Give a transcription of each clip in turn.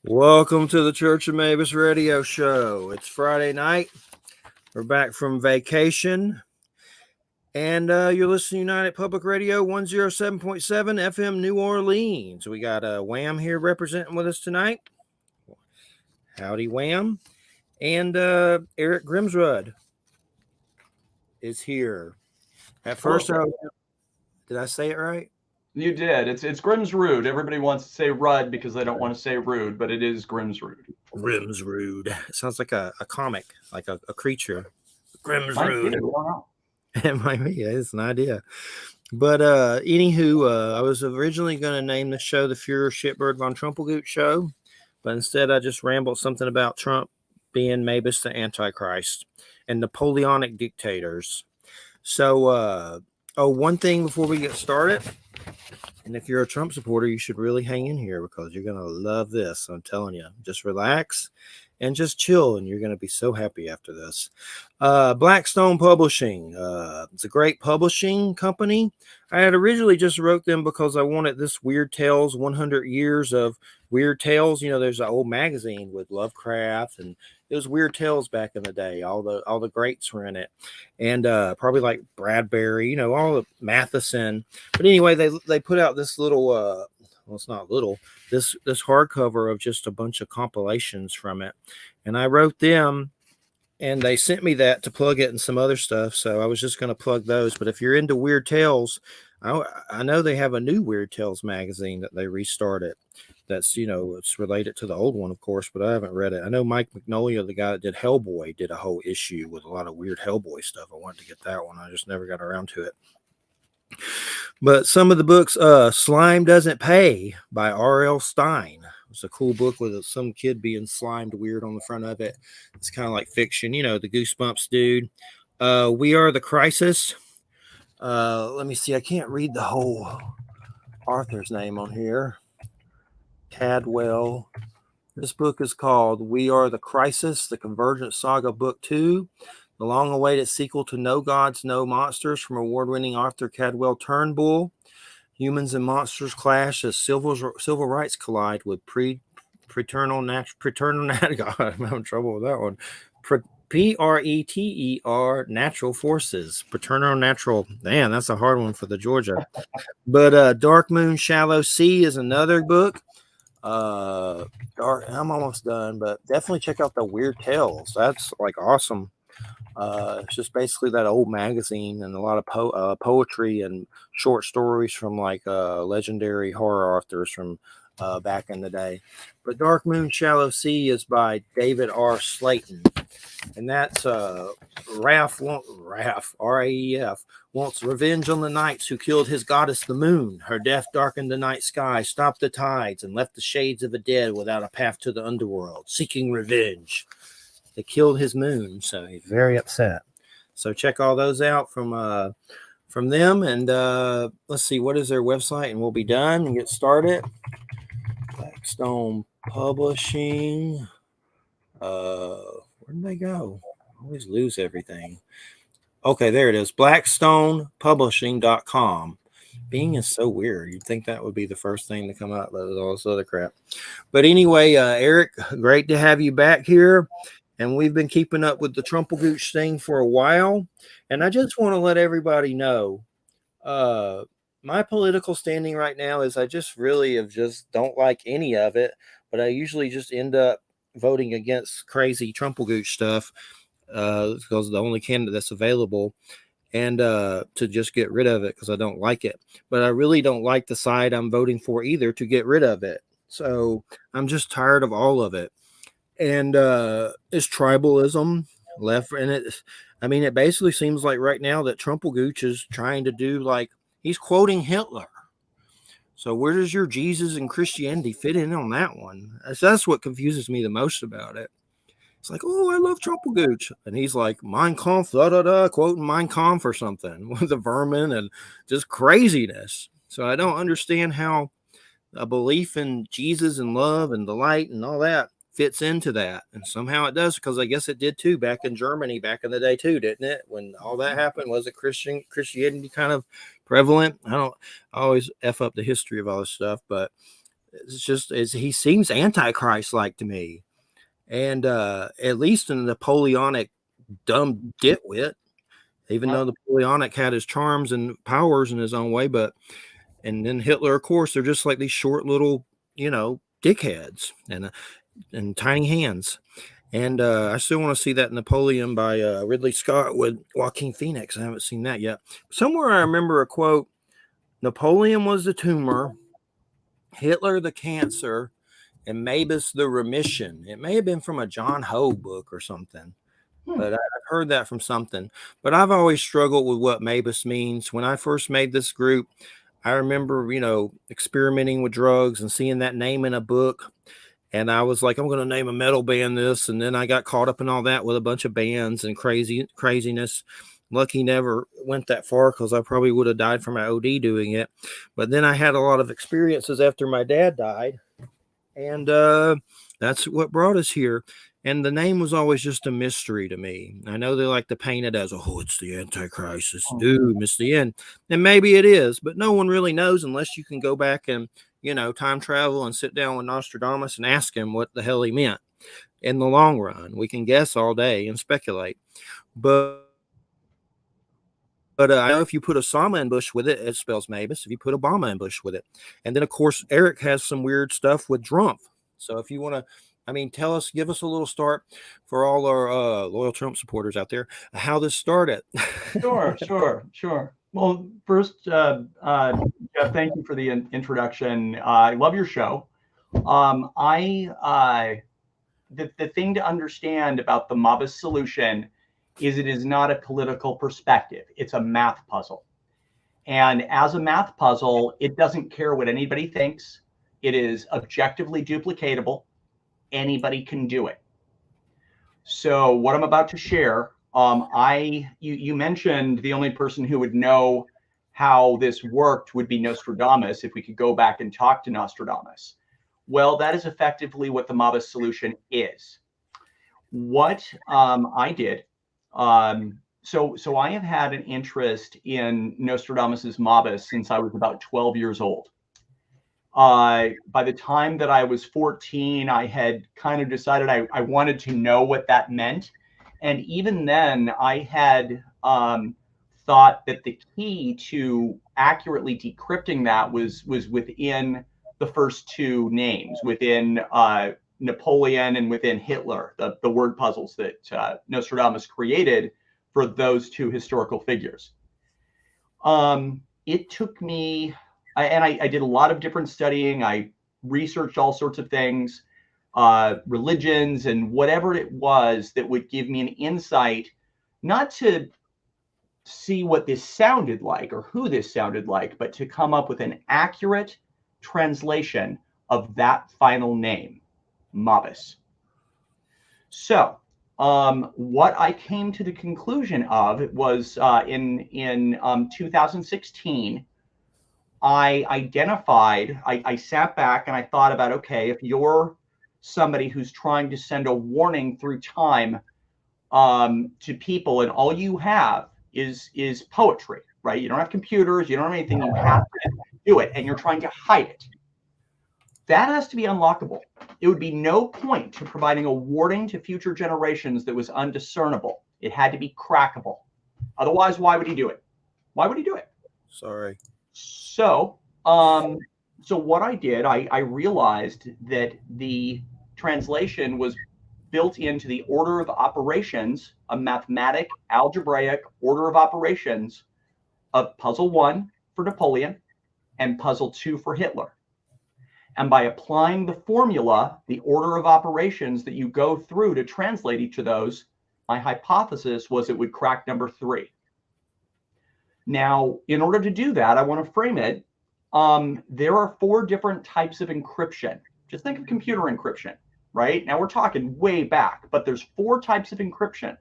Welcome to the Church of Mabus radio show. It's Friday night. We're back from vacation. And you're listening to United Public Radio 107.7 FM New Orleans. We got Wham here representing with us tonight. Howdy, Wham. And Eric Grimsrud is here. At first, did I say it right? You did. It's Grimsrud. Everybody wants to say Rudd because they don't want to say rude, but it is Grimsrud. Grimsrud. It sounds like a comic, like a creature. Might be, Grimsrud. I don't know. It might be. It's an idea. But anywho, I was originally going to name the show the Fuhrer Shitbird von Trumpelgut Show, but instead I just rambled something about Trump being Mabus the Antichrist and Napoleonic Dictators. So, one thing before we get started, and if you're a Trump supporter, you should really hang in here because you're going to love this. I'm telling you, just relax and just chill, and you're going to be so happy after this. Blackstone Publishing. It's a great publishing company. I had originally just wrote them because I wanted this Weird Tales 100 Years of Weird Tales. You know, there's an old magazine with Lovecraft, and it was Weird Tales back in the day. All the greats were in it, and probably like Bradbury, you know, all the Matheson. But anyway, they put out this little well, it's not little, this hardcover of just a bunch of compilations from it, and I wrote them, and they sent me that to plug it and some other stuff. So I was just going to plug those. But if you're into Weird Tales, I know they have a new Weird Tales magazine that they restarted. That's, you know, it's related to the old one, of course, but I haven't read it. I know Mike Magnolia, the guy that did Hellboy, did a whole issue with a lot of weird Hellboy stuff. I wanted to get that one. I just never got around to it. But some of the books, Slime Doesn't Pay by R.L. Stine. It's a cool book with some kid being slimed weird on the front of it. It's kind of like fiction, you know, the Goosebumps dude. We Are the Crisis. Let me see. I can't read the whole author's name on here. Cadwell. This book is called We Are the Crisis, the Convergent Saga Book 2. The long-awaited sequel to No Gods, No Monsters from award-winning author Cadwell Turnbull. Humans and monsters clash as civil rights collide with paternal God, I'm having trouble with that one. Preter natural forces. Paternal natural. Man, that's a hard one for the Georgia. But Dark Moon, Shallow Sea is another book. I'm almost done, but definitely check out the Weird Tales. That's like awesome. It's just basically that old magazine and a lot of poetry and short stories from like legendary horror authors from back in the day. But Dark Moon, Shallow Sea is by David R. Slayton. And that's Raef, R-A-E-F, wants revenge on the knights who killed his goddess the moon. Her death darkened the night sky, stopped the tides, and left the shades of the dead without a path to the underworld, seeking revenge. They killed his moon, so he's very upset. So check all those out from them. And let's see, what is their website? And we'll be done and get started. Blackstone Publishing. Where did they go? I always lose everything. Okay, there it is. BlackstonePublishing.com. Bing is so weird. You'd think that would be the first thing to come out, but all this other crap. But anyway, Eric, great to have you back here. And we've been keeping up with the Trumpelgooch thing for a while. And I just want to let everybody know, my political standing right now is I just really don't like any of it. But I usually just end up voting against crazy Trumpelgooch stuff because the only candidate that's available, and to just get rid of it because I don't like it. But I really don't like the side I'm voting for either to get rid of it. So I'm just tired of all of it. And it's tribalism left in it. I mean, it basically seems like right now that Trumpelgooch is trying to do like he's quoting Hitler. So where does your Jesus and Christianity fit in on that one? That's what confuses me the most about it. It's like, oh, I love Trumpelgooch. And he's like, Mein Kampf, quoting Mein Kampf or something with the vermin and just craziness. So I don't understand how a belief in Jesus and love and the light and all that fits into that. And somehow it does, because I guess it did too back in Germany back in the day too, didn't it? When all that happened, was it Christianity kind of prevalent? I always F up the history of all this stuff, but It's just he seems antichrist-like to me. And at least in Napoleonic dumb ditwit, even though Napoleonic had his charms and powers in his own way, but and then Hitler, of course, they're just like these short little, dickheads and tiny hands. And I still want to see that Napoleon by Ridley Scott with Joaquin Phoenix. I haven't seen that yet. Somewhere I remember a quote: Napoleon was the tumor, Hitler the cancer, and Mabus the remission. It may have been from a John Hoe book or something, but I've heard that from something. But I've always struggled with what Mabus means. When I first made this group, I remember, experimenting with drugs and seeing that name in a book. And I was like, I'm going to name a metal band this. And then I got caught up in all that with a bunch of bands and craziness. Lucky never went that far because I probably would have died from my OD doing it. But then I had a lot of experiences after my dad died. And that's what brought us here. And the name was always just a mystery to me. I know they like to paint it as, oh, it's the Antichrist, it's doom, it's the end. And maybe it is, but no one really knows unless you can go back and, time travel and sit down with Nostradamus and ask him what the hell he meant in the long run. We can guess all day and speculate. But I know if you put Osama in Bush with it, it spells Mabus. If you put Obama in Bush with it. And then, of course, Eric has some weird stuff with Trump. So if you want to, give us a little start for all our loyal Trump supporters out there, how this started. Sure. Well, first, Jeff, thank you for the introduction. I love your show. The thing to understand about the Mabus solution is it is not a political perspective. It's a math puzzle. And as a math puzzle, it doesn't care what anybody thinks. It is objectively duplicatable. Anybody can do it. So what I'm about to share, you mentioned the only person who would know how this worked would be Nostradamus, if we could go back and talk to Nostradamus. Well, that is effectively what the Mabus solution is. What I did, so I have had an interest in Nostradamus's Mabus since I was about 12 years old. By the time that I was 14, I had kind of decided I wanted to know what that meant. And even then, I had thought that the key to accurately decrypting that was within the first two names, within Napoleon and within Hitler, the word puzzles that Nostradamus created for those two historical figures. It took me, and I did a lot of different studying. I researched all sorts of things, religions, and whatever it was that would give me an insight, not to see what this sounded like or who this sounded like, but to come up with an accurate translation of that final name, Mabus. So what I came to the conclusion of was in 2016, I sat back and I thought about, okay, if you're somebody who's trying to send a warning through time to people, and all you have is poetry, right? You don't have computers, you don't have anything, you have to do it, and you're trying to hide it. That has to be unlockable. It would be no point to providing a warning to future generations that was undiscernible. It had to be crackable. Otherwise, why would he do it? Why would he do it? Sorry. So what I did, I realized that the translation was built into the order of operations, a mathematic, algebraic order of operations of puzzle 1 for Napoleon and puzzle 2 for Hitler. And by applying the formula, the order of operations that you go through to translate each of those, my hypothesis was it would crack number 3. Now, in order to do that, I want to frame it. There are 4 different types of encryption. Just think of computer encryption, right? Now we're talking way back, but there's 4 types of encryption,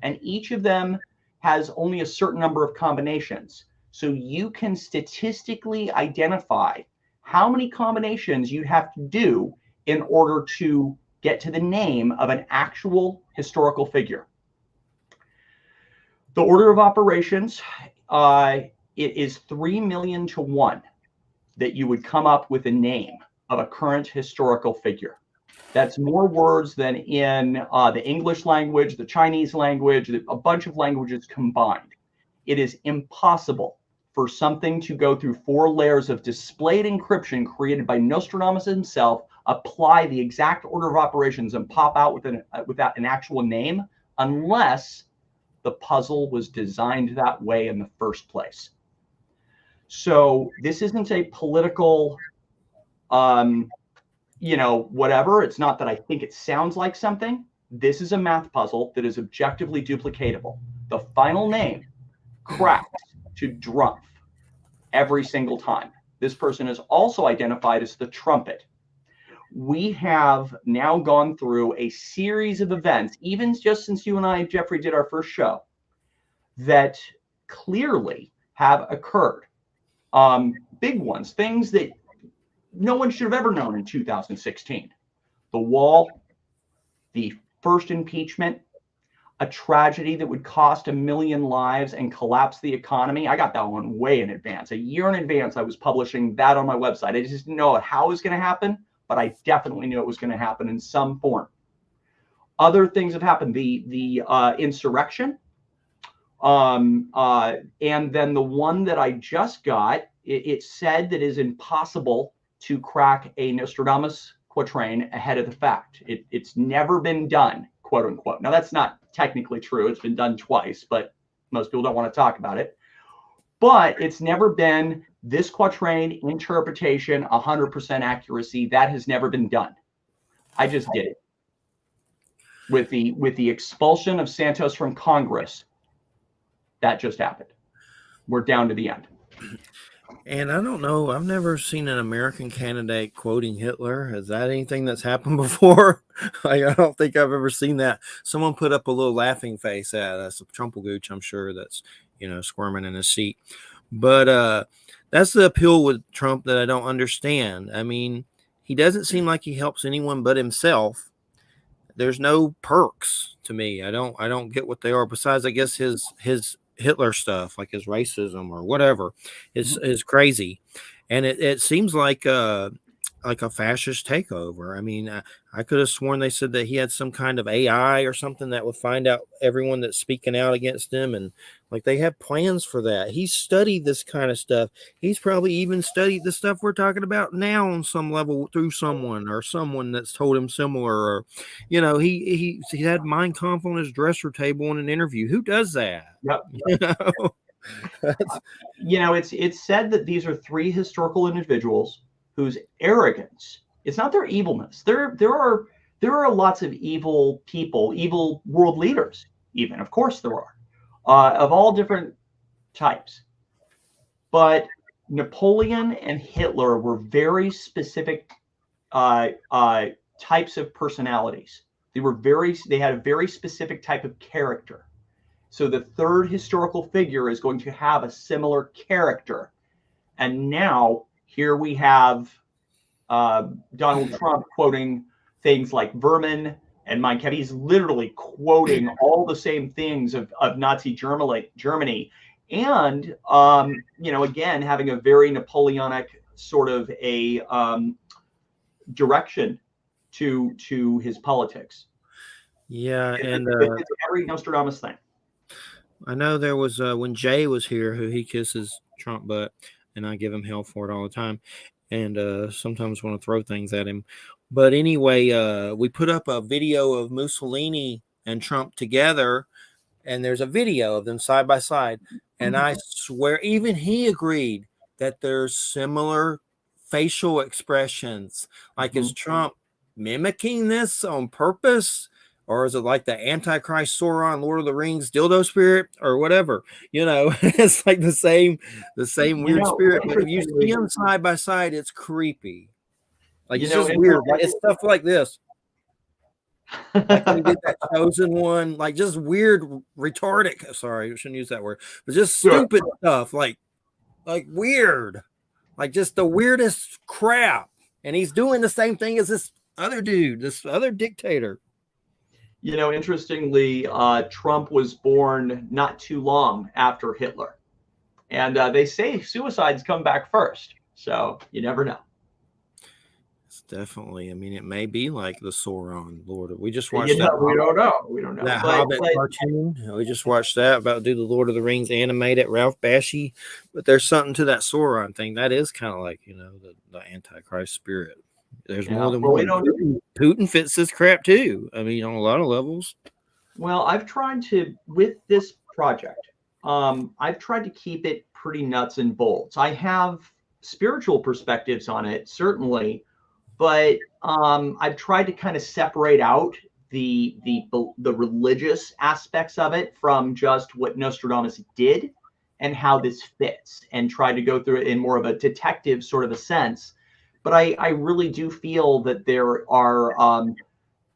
and each of them has only a certain number of combinations. So you can statistically identify how many combinations you'd have to do in order to get to the name of an actual historical figure. The order of operations, it is 3 million to 1 that you would come up with a name of a current historical figure. That's more words than in the English language, the Chinese language, a bunch of languages combined. It is impossible for something to go through 4 layers of displayed encryption created by Nostradamus himself, apply the exact order of operations, and pop out without an actual name, unless the puzzle was designed that way in the first place. So this isn't a political, whatever. It's not that I think it sounds like something. This is a math puzzle that is objectively duplicatable. The final name cracks to Drumpf every single time. This person is also identified as the trumpet. We have now gone through a series of events, even just since you and I, Jeffrey, did our first show, that clearly have occurred. Big ones, things that no one should have ever known in 2016. The wall, the first impeachment, a tragedy that would cost 1 million lives and collapse the economy. I got that one way in advance. A year in advance, I was publishing that on my website. I just didn't know how it was going to happen, but I definitely knew it was going to happen in some form. Other things have happened. The insurrection, and then the one that I just got, it said that it is impossible to crack a Nostradamus quatrain ahead of the fact. It's never been done, quote unquote. Now, that's not technically true. It's been done twice, but most people don't want to talk about it. But it's never been this quatrain interpretation, 100% accuracy. That has never been done. I just did it. With the expulsion of Santos from Congress, that just happened. We're down to the end. And I don't know, I've never seen an American candidate quoting Hitler. Is that anything that's happened before? I don't think I've ever seen that. Someone put up a little laughing face at us, a Trumpelgooch, I'm sure, that's, squirming in his seat. But that's the appeal with Trump that I don't understand. I mean, he doesn't seem like he helps anyone but himself. There's no perks to me. I don't get what they are. Besides, I guess his Hitler stuff, like his racism or whatever, is crazy, and it seems like a fascist takeover. I mean, I could have sworn they said that he had some kind of AI or something that would find out everyone that's speaking out against him, and like they have plans for that. He's studied this kind of stuff. He's probably even studied the stuff we're talking about now on some level through someone that's told him similar, or he had Mein Kampf on his dresser table in an interview. Who does that? Yep. It's said that these are 3 historical individuals whose arrogance, it's not their evilness. There are lots of evil people, evil world leaders, even. Of course there are, of all different types. But Napoleon and Hitler were very specific types of personalities. They had a very specific type of character. So the third historical figure is going to have a similar character. And now here we have Donald Trump quoting things like vermin and Mein Kampf. He's literally quoting all the same things of Nazi Germany. And, again, having a very Napoleonic sort of a direction to his politics. Yeah. And it's every Nostradamus thing. I know there was when Jay was here, who he kisses Trump butt, and I give him hell for it all the time, and sometimes want to throw things at him. But anyway, we put up a video of Mussolini and Trump together, and there's a video of them side by side, and I swear even he agreed that there's similar facial expressions. Like, is Trump mimicking this on purpose? Or is it like the Antichrist Sauron, Lord of the Rings, dildo spirit, or whatever? It's like the same weird spirit. But if you see them side by side, it's creepy. Like, it's just weird. Like, it's stuff like this. Like when he did that Chosen one, like just weird, retarded. Sorry, I shouldn't use that word, but just stupid stuff. Like weird, like just the weirdest crap. And he's doing the same thing as this other dude, this other dictator. Interestingly, Trump was born not too long after Hitler. And they say suicides come back first. So you never know. It's definitely. I mean, it may be like the Sauron Lord. We just You watched that know, we don't know. We don't know. that Hobbit cartoon. We just watched that about do the Lord of the Rings animated Ralph Bakshi. But there's something to that Sauron thing. That is kind of like, the Antichrist spirit. There's more than well, we one. don't. Putin fits this crap too. I mean, on a lot of levels. Well, I've tried to with this project. I've tried to keep it pretty nuts and bolts. I have spiritual perspectives on it, certainly, but I've tried to kind of separate out the religious aspects of it from just what Nostradamus did and how this fits, and tried to go through it in more of a detective sort of a sense. But I really do feel that there are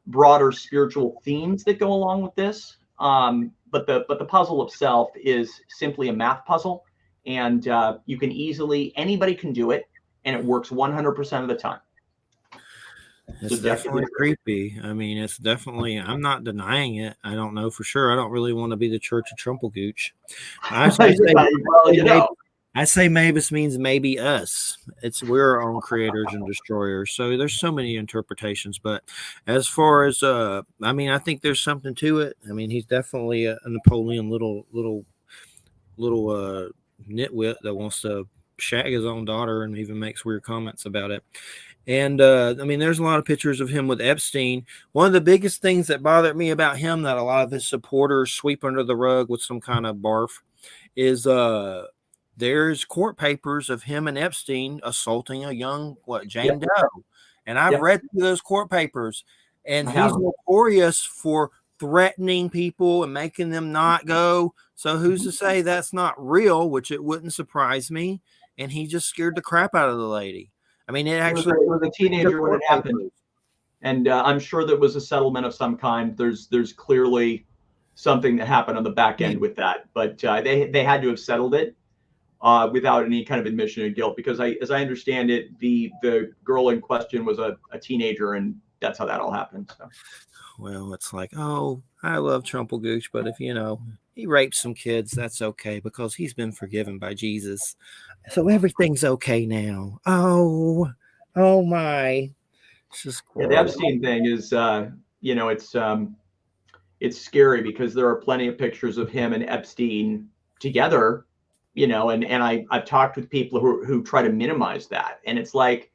broader spiritual themes that go along with this. But the puzzle itself is simply a math puzzle, and you can anybody can do it, and it works 100% of the time. It's definitely creepy. I mean, it's definitely. I'm not denying it. I don't know for sure. I don't really want to be the Church of Trumplegooch. I say Mabus means maybe us. We're our own creators and destroyers. So there's so many interpretations. But as far as I mean, I think there's something to it. I mean, he's definitely a Napoleon little nitwit that wants to shag his own daughter and even makes weird comments about it. And I mean, there's a lot of pictures of him with Epstein. One of the biggest things that bothered me about him that a lot of his supporters sweep under the rug with some kind of barf is there's court papers of him and Epstein assaulting a young Jane Doe. And I've read through those court papers, and he's notorious for threatening people and making them not go. So who's to say that's not real, which it wouldn't surprise me. And he just scared the crap out of the lady. I mean, it was a teenager when it happened, and I'm sure there was a settlement of some kind. There's clearly something that happened on the back end with that, but they had to have settled it without any kind of admission of guilt, because as I understand it, the girl in question was a teenager, and that's how that all happened. So. Well, it's like, oh, I love Trumplegooch, but if he raped some kids, that's okay because he's been forgiven by Jesus. So everything's okay now. Oh my. It's just the Epstein thing is, it's scary because there are plenty of pictures of him and Epstein together, and I've talked with people who try to minimize that. And it's like,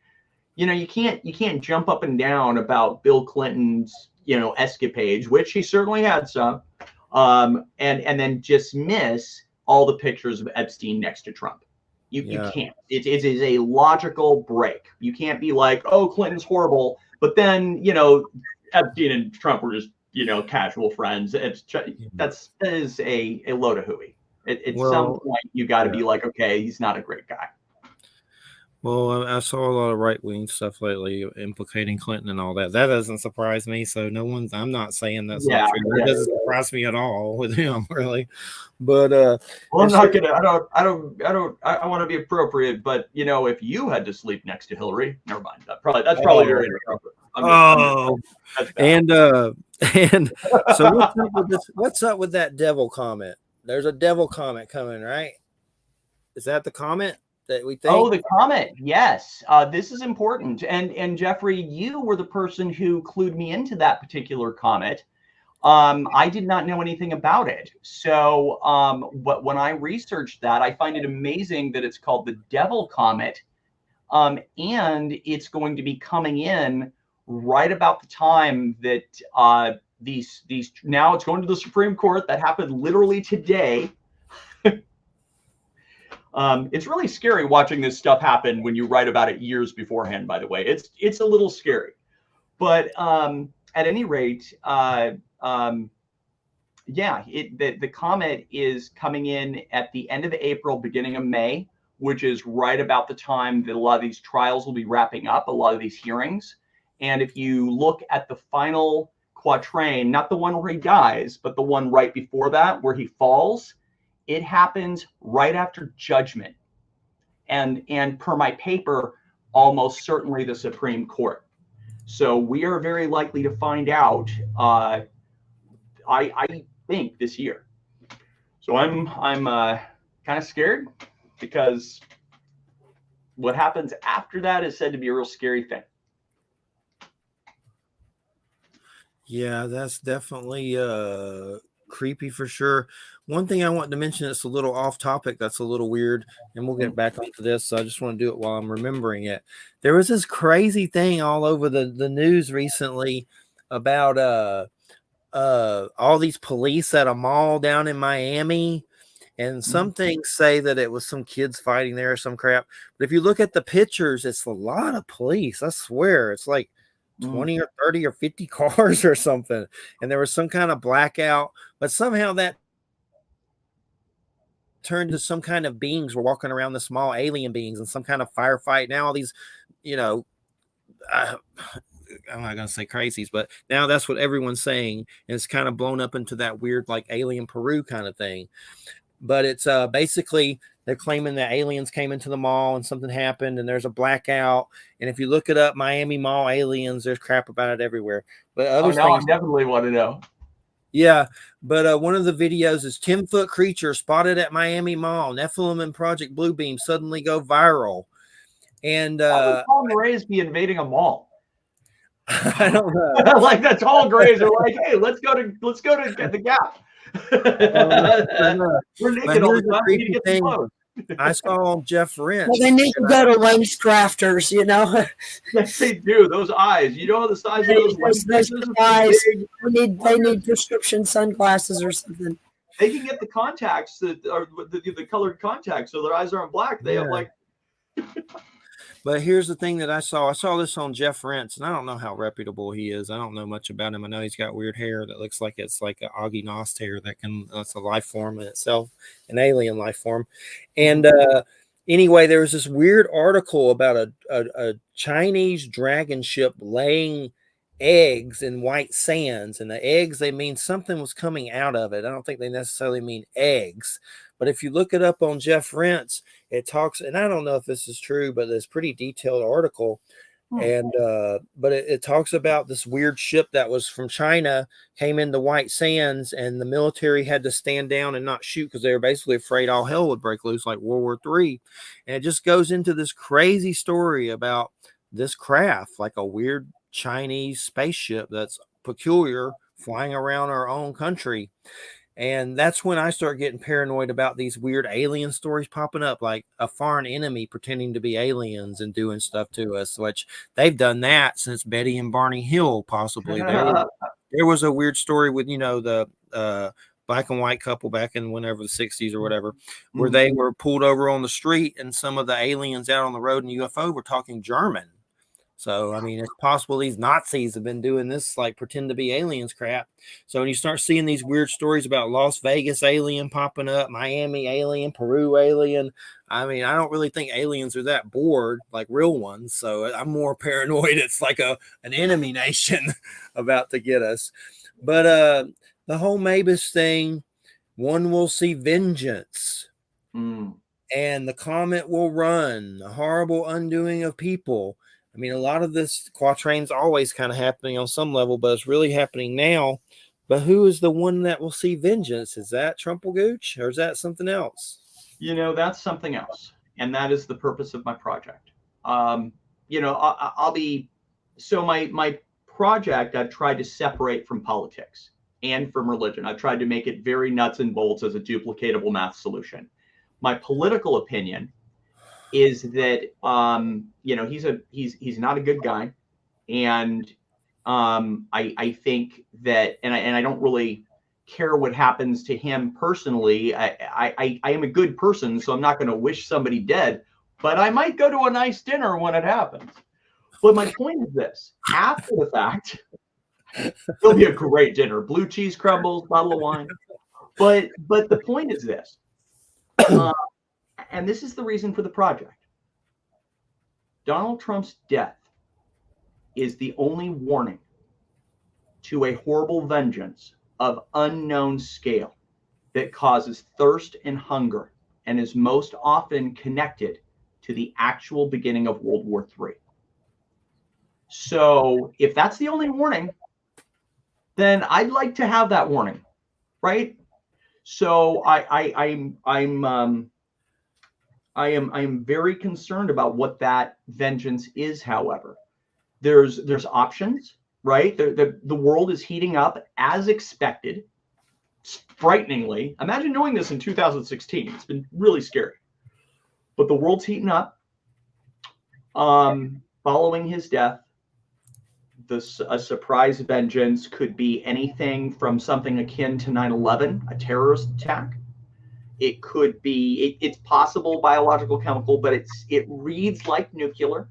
you can't jump up and down about Bill Clinton's, escapades, which he certainly had some, and then just miss all the pictures of Epstein next to Trump. You can't. It is a logical break. You can't be like, oh, Clinton's horrible, but then Epstein and Trump were just casual friends. That is a load of hooey. At some point, you got to be like, okay, he's not a great guy. Well, I saw a lot of right-wing stuff lately implicating Clinton and all that. That doesn't surprise me. So I'm not saying that's not true. It doesn't surprise me at all with him, really. But I'm not gonna. I want to be appropriate, but if you had to sleep next to Hillary, never mind. That's probably very inappropriate. And so what's up with that devil comment? There's a devil comment coming, right? Is that the comment that we think? Oh, the comment. Yes. This is important. And Jeffrey, you were the person who clued me into that particular comment. I did not know anything about it. So when I researched that, I find it amazing that it's called the devil comet. And it's going to be coming in right about the time that these now it's going to the Supreme Court. That happened literally today. It's really scary watching this stuff happen when you write about it years beforehand, by the way. It's a little scary. But at any rate, the comet is coming in at the end of April, beginning of May, which is right about the time that a lot of these trials will be wrapping up, a lot of these hearings. And if you look at the final quatrain, not the one where he dies, but the one right before that, where he falls, it happens right after judgment. And per my paper, almost certainly the Supreme Court. So we are very likely to find out, I think, this year. So I'm kind of scared, because what happens after that is said to be a real scary thing. Yeah, that's definitely creepy for sure. One thing I want to mention that's a little off topic, that's a little weird, and we'll get back onto this. So I just want to do it while I'm remembering it. There was this crazy thing all over the news recently about all these police at a mall down in Miami. And some things say that it was some kids fighting there or some crap. But if you look at the pictures, it's a lot of police. I swear. It's like 20 or 30 or 50 cars or something. And there was some kind of blackout. But somehow that turned to some kind of beings were walking around, the small alien beings, and some kind of firefight. Now all these, you know, I'm not gonna say crazies, but now that's what everyone's saying, and it's kind of blown up into that weird like Alien Peru kind of thing. But it's basically they're claiming that aliens came into the mall and something happened and there's a blackout. And if you look it up, Miami Mall aliens, there's crap about it everywhere. But other now things, I definitely want to know. yeah. But one of the videos is 10-foot creature spotted at Miami Mall. Nephilim and Project Bluebeam suddenly go viral. And Why would Tom Rays be invading a mall? I don't know. Like the tall grays are like, hey, let's go to the Gap. We're naked all the time. We need to get some clothes. I saw Jeff Rent. Well, they need to go to Lens Crafters, you know. Yes, they do. Those eyes, you know, the size of those eyes. They need prescription sunglasses or something. They can get the contacts that are the colored contacts, so their eyes aren't black. They have like. But here's the thing that I saw. I saw this on Jeff Rentz, and I don't know how reputable he is. I don't know much about him. I know he's got weird hair that looks like it's like an Augie Nost hair that's a life form in itself, an alien life form. And anyway, there was this weird article about a Chinese dragon ship laying eggs in white sands, and the eggs, they mean something was coming out of it. I don't think they necessarily mean eggs. But if you look it up on Jeff Rentz, it talks, and I don't know if this is true, but it's a pretty detailed article. And but it talks about this weird ship that was from China, came into white sands, and the military had to stand down and not shoot because they were basically afraid all hell would break loose like World War III. And it just goes into this crazy story about this craft, like a weird Chinese spaceship that's peculiar, flying around our own country. And that's when I start getting paranoid about these weird alien stories popping up, like a foreign enemy pretending to be aliens and doing stuff to us, which they've done that since Betty and Barney Hill, possibly. There was a weird story with, you know, the black and white couple back in whenever the 60s or whatever, where they were pulled over on the street and some of the aliens out on the road in UFO were talking German. So, I mean, it's possible these Nazis have been doing this, like pretend to be aliens crap. So when you start seeing these weird stories about Las Vegas alien popping up, Miami alien, Peru alien, I mean, I don't really think aliens are that bored like real ones. So I'm more paranoid. It's like an enemy nation about to get us. But the whole Mabus thing, one will see vengeance. And the comet will run, the horrible undoing of people. I mean, a lot of this quatrain's always kind of happening on some level, but it's really happening now. But who is the one that will see vengeance? Is that Trumplegooch or is that something else? You know, that's something else. And that is the purpose of my project. You know, I'll be, so my project, I've tried to separate from politics and from religion. I've tried to make it very nuts and bolts as a duplicatable math solution. My political opinion is that you know, he's not a good guy, and I think that, and I don't really care what happens to him personally. I am a good person, so I'm not going to wish somebody dead, but I might go to a nice dinner when it happens. But my point is this: after the fact, it'll be a great dinner, blue cheese crumbles, bottle of wine. But the point is this. And this is the reason for the project. Donald Trump's death is the only warning to a horrible vengeance of unknown scale that causes thirst and hunger and is most often connected to the actual beginning of World War III. So if that's the only warning, then I'd like to have that warning, right? So I am very concerned about what that vengeance is. However, there's options. right? The world is heating up as expected, frighteningly. Imagine knowing this in 2016. It's been really scary. But the world's heating up. Following his death, a surprise vengeance could be anything from something akin to 9/11, a terrorist attack. It could be, it's possible biological, chemical, but it reads like nuclear.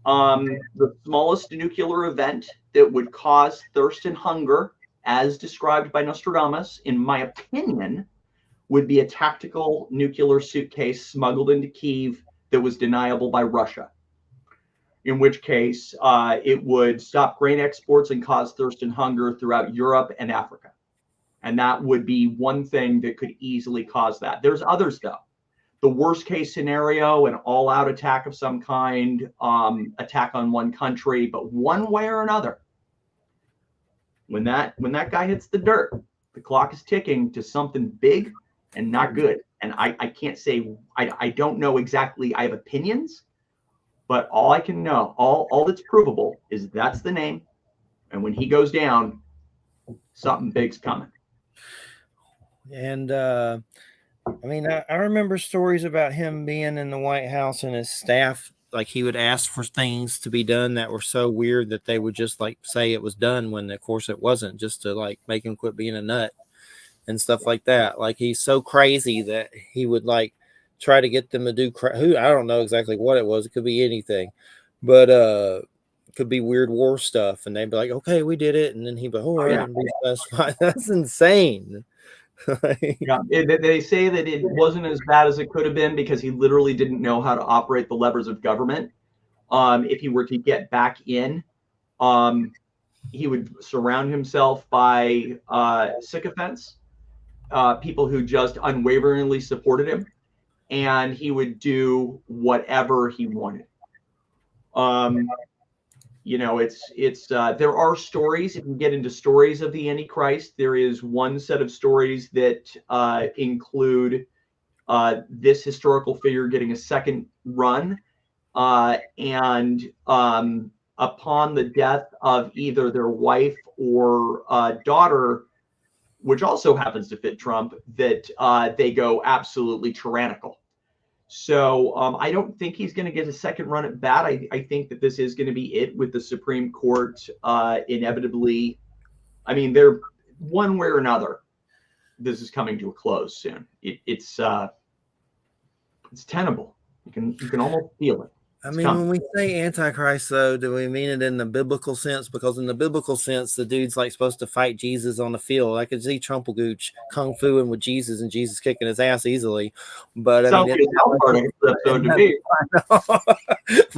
The smallest nuclear event that would cause thirst and hunger, as described by Nostradamus, in my opinion, would be a tactical nuclear suitcase smuggled into Kyiv that was deniable by Russia. In which case, it would stop grain exports and cause thirst and hunger throughout Europe and Africa. And that would be one thing that could easily cause that. There's others, though. The worst case scenario, an all-out attack of some kind, attack on one country, but one way or another, when that guy hits the dirt, the clock is ticking to something big and not good. And I can't say, I don't know exactly. I have opinions, but all I can know, all that's provable is that's the name. And when he goes down, something big's coming. And I mean, I remember stories about him being in the White House and his staff, like he would ask for things to be done that were so weird that they would just like say it was done when of course it wasn't, just to like make him quit being a nut and stuff like that. Like he's so crazy that he would like try to get them to do who I don't know exactly what it was. It could be anything, but it could be weird war stuff, and they'd be like, "Okay, we did it," and then he'd be, "Oh, yeah, that's fine." That's insane. Yeah, they say that it wasn't as bad as it could have been because he literally didn't know how to operate the levers of government. If he were to get back in, he would surround himself by sycophants, people who just unwaveringly supported him, and he would do whatever he wanted. You know, there are stories. If you get into stories of the Antichrist, there is one set of stories that include this historical figure getting a second run, and upon the death of either their wife or daughter, which also happens to fit Trump, that they go absolutely tyrannical. So I don't think he's going to get a second run at bat. I think that this is going to be it with the Supreme Court inevitably. I mean, they're one way or another. This is coming to a close soon. It's tenable. You can almost feel it. I mean, when we say Antichrist, though, do we mean it in the biblical sense? Because in the biblical sense, the dude's like supposed to fight Jesus on the field. I could see Trumpelgooch kung fuing with Jesus and Jesus kicking his ass easily. But I mean, episode to me. I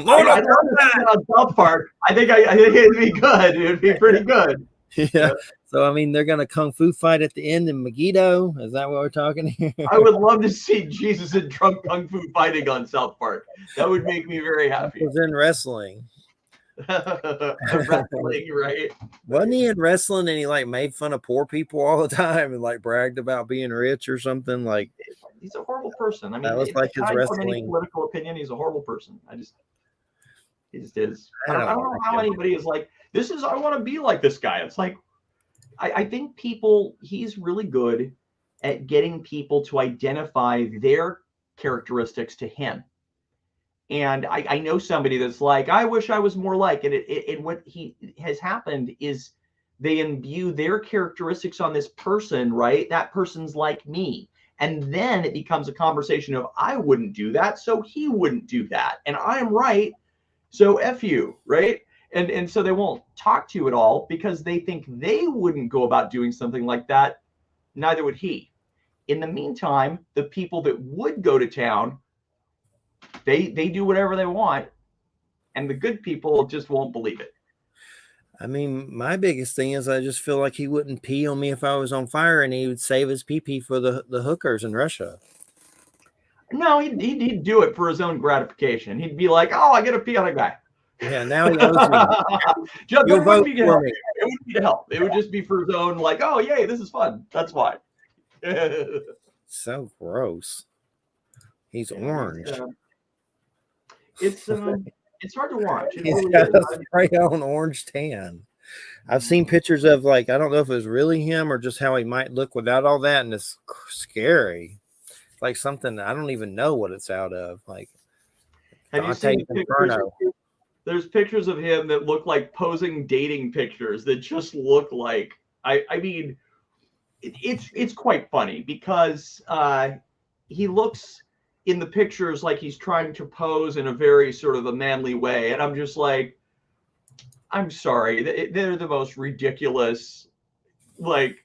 on South Park. I think it'd be good. It'd be pretty good. Yeah. So I mean, they're gonna kung fu fight at the end in Megiddo. Is that what we're talking here? I would love to see Jesus and Trump kung fu fighting on South Park. That would make me very happy. He was in wrestling. Wrestling, right? Wasn't he in wrestling and he like made fun of poor people all the time and like bragged about being rich or something? Like, he's a horrible person. I mean, that was like his wrestling. Any political opinion, he's a horrible person. He just is. I don't know how anybody is like, I want to be like this guy. It's like, I think he's really good at getting people to identify their characteristics to him. And I know somebody that's like, I wish I was more like, and what has happened is they imbue their characteristics on this person, right? That person's like me. And then it becomes a conversation of, I wouldn't do that, so he wouldn't do that. And I'm right, so F you, right? And so they won't talk to you at all because they think they wouldn't go about doing something like that. Neither would he. In the meantime, the people that would go to town, they do whatever they want. And the good people just won't believe it. I mean, my biggest thing is I just feel like he wouldn't pee on me if I was on fire, and he would save his pee-pee for the hookers in Russia. No, he'd do it for his own gratification. He'd be like, oh, I get to pee on a guy. Yeah, now he owes me. You'll vote for me. It wouldn't be to help. It would just be for his own, like, oh, yay, this is fun. That's why. So gross. He's orange. It's It's hard to watch. It He's really got is. a spray on orange tan. I've seen pictures of, like, I don't know if it was really him or just how he might look without all that, and it's scary. Like something I don't even know what it's out of. Like Have you seen Dante's the pictures? Inferno. There's pictures of him that look like posing dating pictures that just look like I mean it's quite funny because he looks in the pictures like he's trying to pose in a very sort of a manly way, and I'm just like, I'm sorry, they're the most ridiculous, like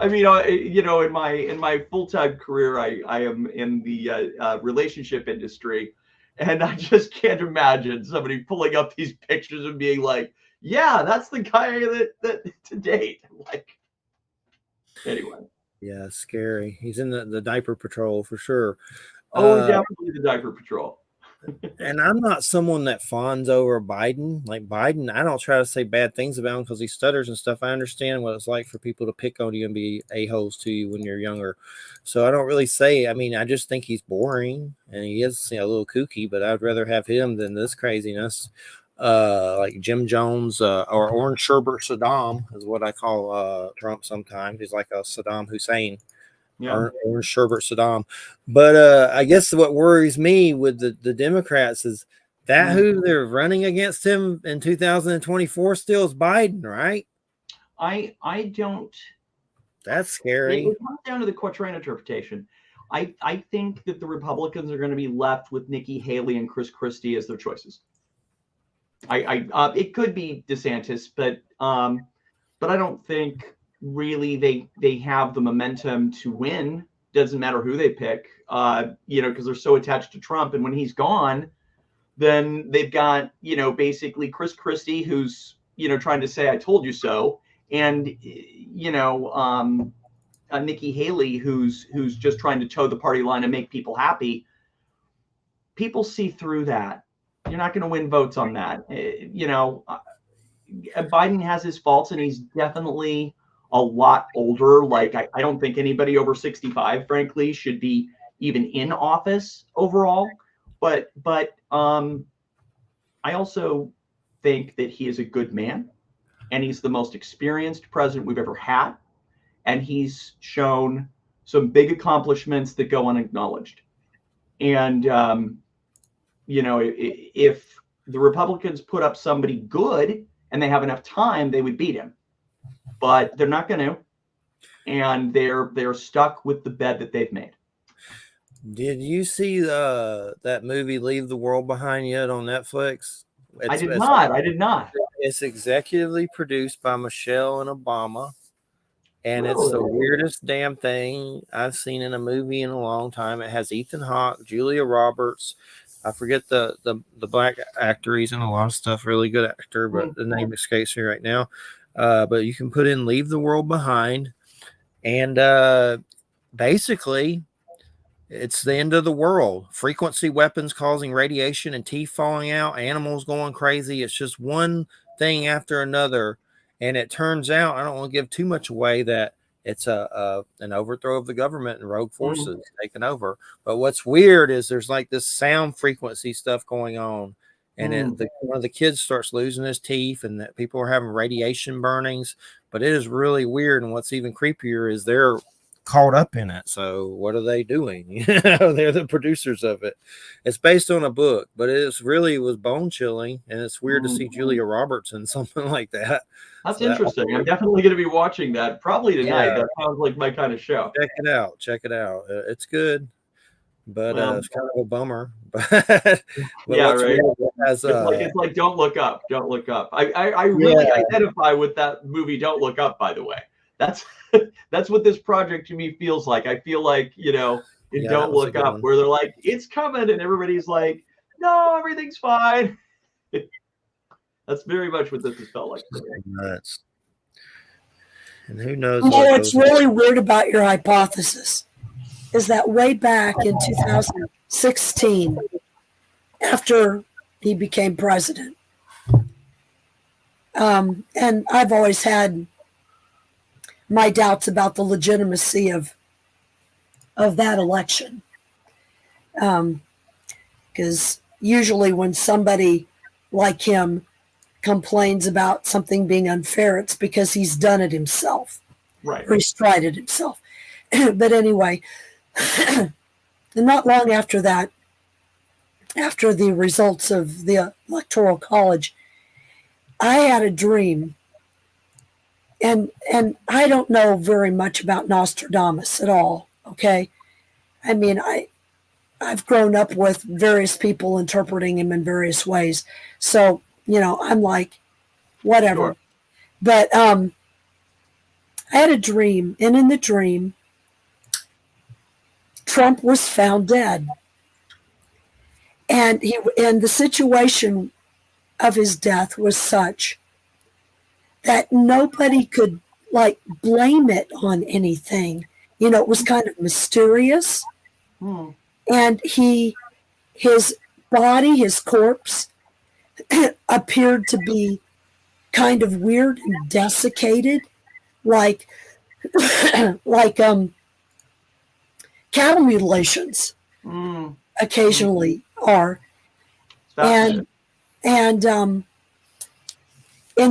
I mean, in my full-time career, I am in the relationship industry, and I just can't imagine somebody pulling up these pictures and being like, "Yeah, that's the guy that to date." Like, anyway. Yeah, scary. He's in the diaper patrol for sure. Oh, definitely the diaper patrol. And I'm not someone that fawns over Biden. Like Biden, I don't try to say bad things about him because he stutters and stuff. I understand what it's like for people to pick on you and be a-holes to you when you're younger. So I don't really say, I mean, I just think he's boring and he is, a little kooky, but I'd rather have him than this craziness. Like Jim Jones or Orange Sherbert Saddam is what I call Trump sometimes. He's like a Saddam Hussein. Yeah. Or Sherbert Saddam. But I guess what worries me with the Democrats is that who they're running against him in 2024 still is Biden, right? I don't. That's scary. It comes down to the Quatrain interpretation. I think that the Republicans are going to be left with Nikki Haley and Chris Christie as their choices. It could be DeSantis, but I don't think really they have the momentum to win. Doesn't matter who they pick, because they're so attached to Trump. And when he's gone, then they've got, basically Chris Christie, who's, trying to say, "I told you so." And, Nikki Haley, who's just trying to toe the party line and make people happy. People see through that. You're not going to win votes on that. Biden has his faults, and he's definitely a lot older. Like, I don't think anybody over 65, frankly, should be even in office overall. But I also think that he is a good man, and he's the most experienced president we've ever had. And he's shown some big accomplishments that go unacknowledged. And, if the Republicans put up somebody good and they have enough time, they would beat him. But they're not going to. And they're stuck with the bed that they've made. Did you see that movie Leave the World Behind yet on Netflix? I did not. It's executively produced by Michelle and Obama. And Really? It's the weirdest damn thing I've seen in a movie in a long time. It has Ethan Hawke, Julia Roberts. I forget the black actor. He's in a lot of stuff. Really good actor, but the name escapes me right now. But you can put in Leave the World Behind. And basically, it's the end of the world. Frequency weapons causing radiation and teeth falling out. Animals going crazy. It's just one thing after another. And it turns out, I don't want to give too much away, that it's an overthrow of the government and rogue forces taking over. But what's weird is there's like this sound frequency stuff going on. And one of the kids starts losing his teeth, and that people are having radiation burnings. But it is really weird. And what's even creepier is they're caught up in it. So what are they doing? They're the producers of it. It's based on a book, but it was bone chilling, and it's weird to see Julia Roberts in something like that. That's interesting. I'm definitely going to be watching that probably tonight. Yeah. That sounds like my kind of show. Check it out. It's good, but it's kind of a bummer. But yeah, right. It's like Don't Look Up. Don't Look Up. I really identify with that movie. Don't Look Up. By the way, that's what this project to me feels like. I feel like Don't Look Up, where they're like, it's coming, and everybody's like, no, everything's fine. That's very much what this has felt like. Nuts. And who knows? What's really weird about your hypothesis is that way back in 2016, after he became president, and I've always had my doubts about the legitimacy of that election. is usually when somebody like him complains about something being unfair, it's because he's done it himself. Right. Or he's tried it himself. But anyway, and not long after that, after the results of the Electoral College, I had a dream. And I don't know very much about Nostradamus at all, okay? I mean, I've grown up with various people interpreting him in various ways. So, I'm like, whatever. Sure. But I had a dream, and in the dream, Trump was found dead. And the situation of his death was such that nobody could blame it on anything. It was kind of mysterious. And his body, his corpse, appeared to be kind of weird and desiccated, like cattle mutilations occasionally are. And in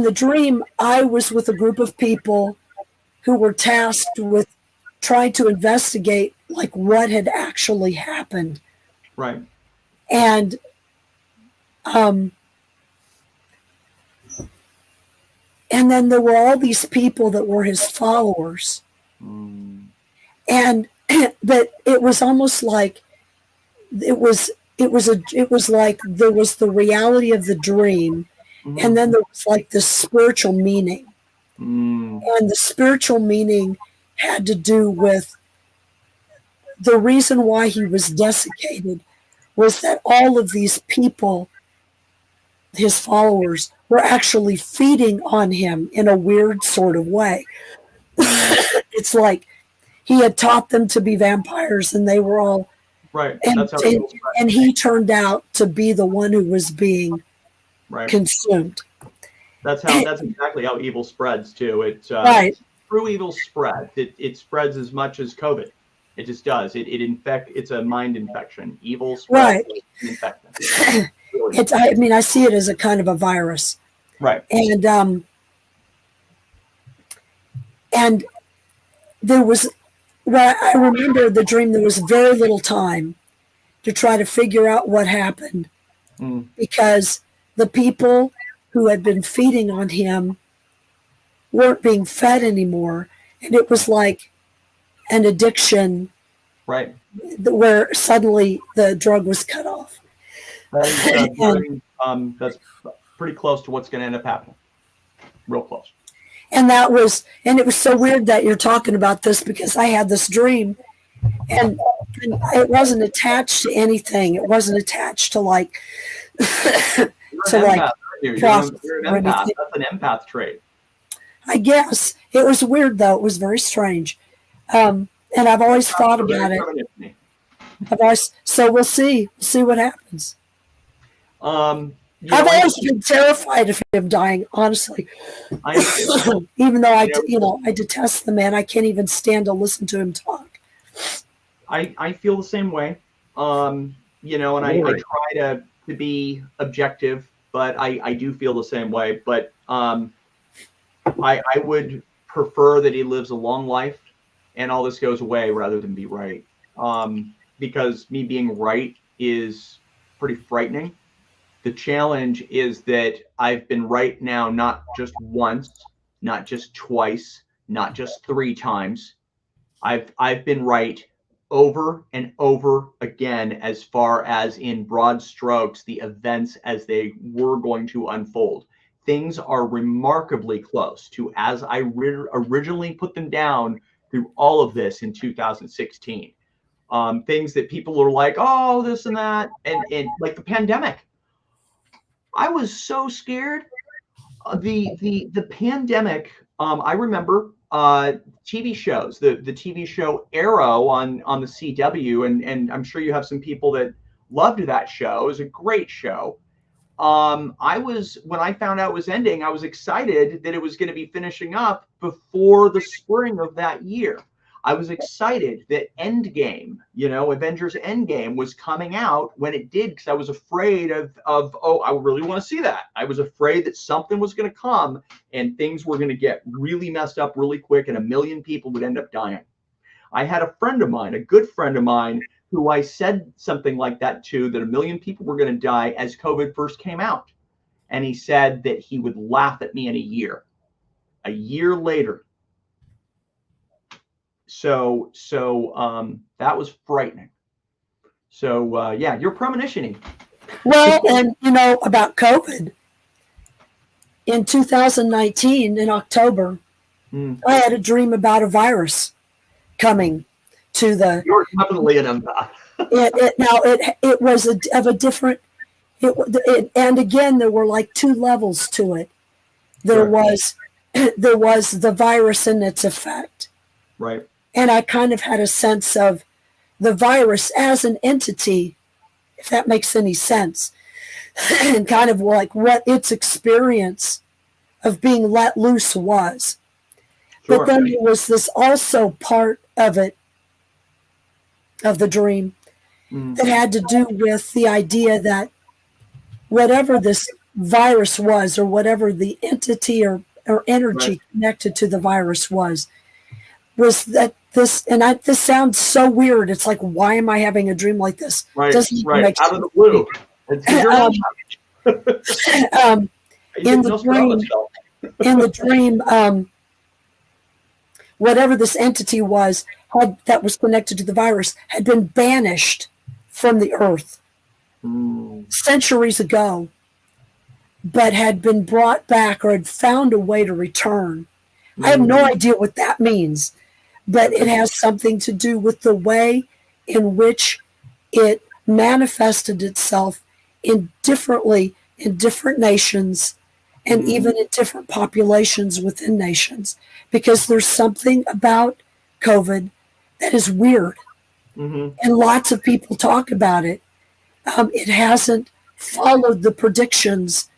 the dream, I was with a group of people who were tasked with trying to investigate what had actually happened. Right. And then there were all these people that were his followers. And but it was almost like it was like there was the reality of the dream, and then there was the spiritual meaning. And the spiritual meaning had to do with the reason why he was desiccated was that all of these people, his followers, were actually feeding on him in a weird sort of way. It's like he had taught them to be vampires, and they were all right. And he turned out to be the one who was being consumed. That's exactly how evil spreads too. True evil spreads. It spreads as much as COVID. It just does. It's a mind infection. Evil spreads infection. I see it as a kind of a virus. Right. And there was, I remember the dream, there was very little time to try to figure out what happened because the people who had been feeding on him weren't being fed anymore. And it was like an addiction, right? Where suddenly the drug was cut off. That's pretty close to what's going to end up happening. Real close. And it was so weird that you're talking about this because I had this dream, and it wasn't attached to anything. It wasn't attached to You're an empath. That's an empath trait. I guess it was weird though. It was very strange, and I've always thought about it. So we'll see what happens. I've always been terrified of him dying, honestly. Even though I detest the man, I can't even stand to listen to him talk. I feel the same way. And I try to be objective, but I do feel the same way. But I would prefer that he lives a long life and all this goes away rather than be right. Because me being right is pretty frightening. The challenge is that I've been right now, not just once, not just twice, not just 3 times. I've been right over and over again, as far as in broad strokes, the events as they were going to unfold. Things are remarkably close to as I originally put them down through all of this in 2016. Things that people are like, oh, this and that, and like the pandemic. I was so scared. The pandemic. I remember TV shows. The TV show Arrow on the CW, and I'm sure you have some people that loved that show. It was a great show. When I found out it was ending, I was excited that it was going to be finishing up before the spring of that year. I was excited that Endgame, Avengers Endgame was coming out when it did, because I was afraid oh, I really want to see that. I was afraid that something was going to come and things were going to get really messed up really quick and a million people would end up dying. I had a friend of mine, a good friend of mine, who I said something like that to, that a million people were going to die as COVID first came out. And he said that he would laugh at me in a year later. So that was frightening. So yeah, you're premonitioning. Well, and about COVID, in 2019, in October, I had a dream about a virus coming to the. You're definitely an empath. It was of a different. And again, there were like two levels to it. There was the virus and its effect. Right. And I kind of had a sense of the virus as an entity, if that makes any sense, and kind of like what its experience of being let loose was. Sure. But then there was this also part of it, of the dream, that had to do with the idea that whatever this virus was, or whatever the entity or energy connected to the virus was that this, and this sounds so weird. It's like, why am I having a dream like this? Right, right, out of the blue. In the dream, whatever this entity was that was connected to the virus had been banished from the earth centuries ago, but had been brought back or had found a way to return. I have no idea what that means, but it has something to do with the way in which it manifested itself differently in different nations, and even in different populations within nations, because there's something about COVID that is weird. And lots of people talk about it. It hasn't followed the predictions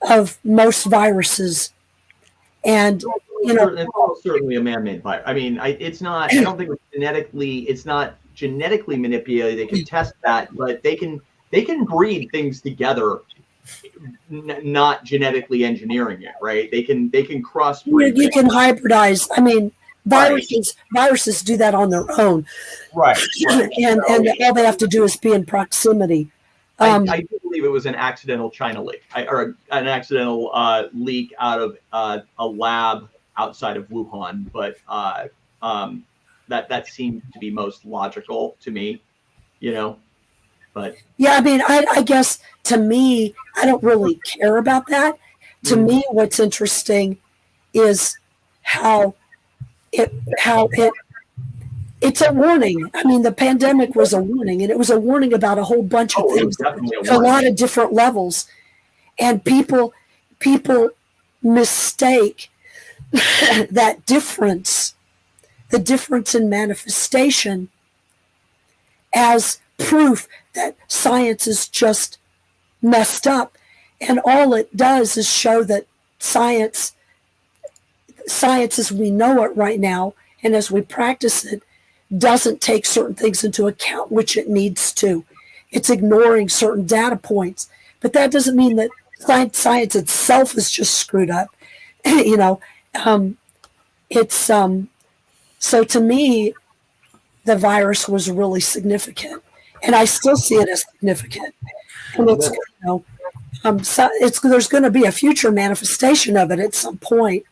of most viruses. And it's certainly a man-made virus. I mean, it's not. I don't think it's not genetically manipulated. They can test that, but they can breed things together, not genetically engineering it. Right? They can cross. You can hybridize. I mean, viruses do that on their own. Right. and all they have to do is be in proximity. I do believe it was an accidental China leak, or an accidental leak out of a lab outside of Wuhan, but that seemed to be most logical to me, But yeah, I mean, I guess to me, I don't really care about that. To me, what's interesting is how it's a warning. I mean, the pandemic was a warning, and it was a warning about a whole bunch of things, a lot of different levels. And people mistake that difference, the difference in manifestation, as proof that science is just messed up. And all it does is show that science as we know it right now, and as we practice it, doesn't take certain things into account, which it needs to. It's ignoring certain data points. But that doesn't mean that science itself is just screwed up. So to me, the virus was really significant, and I still see it as significant. And there's going to be a future manifestation of it at some point,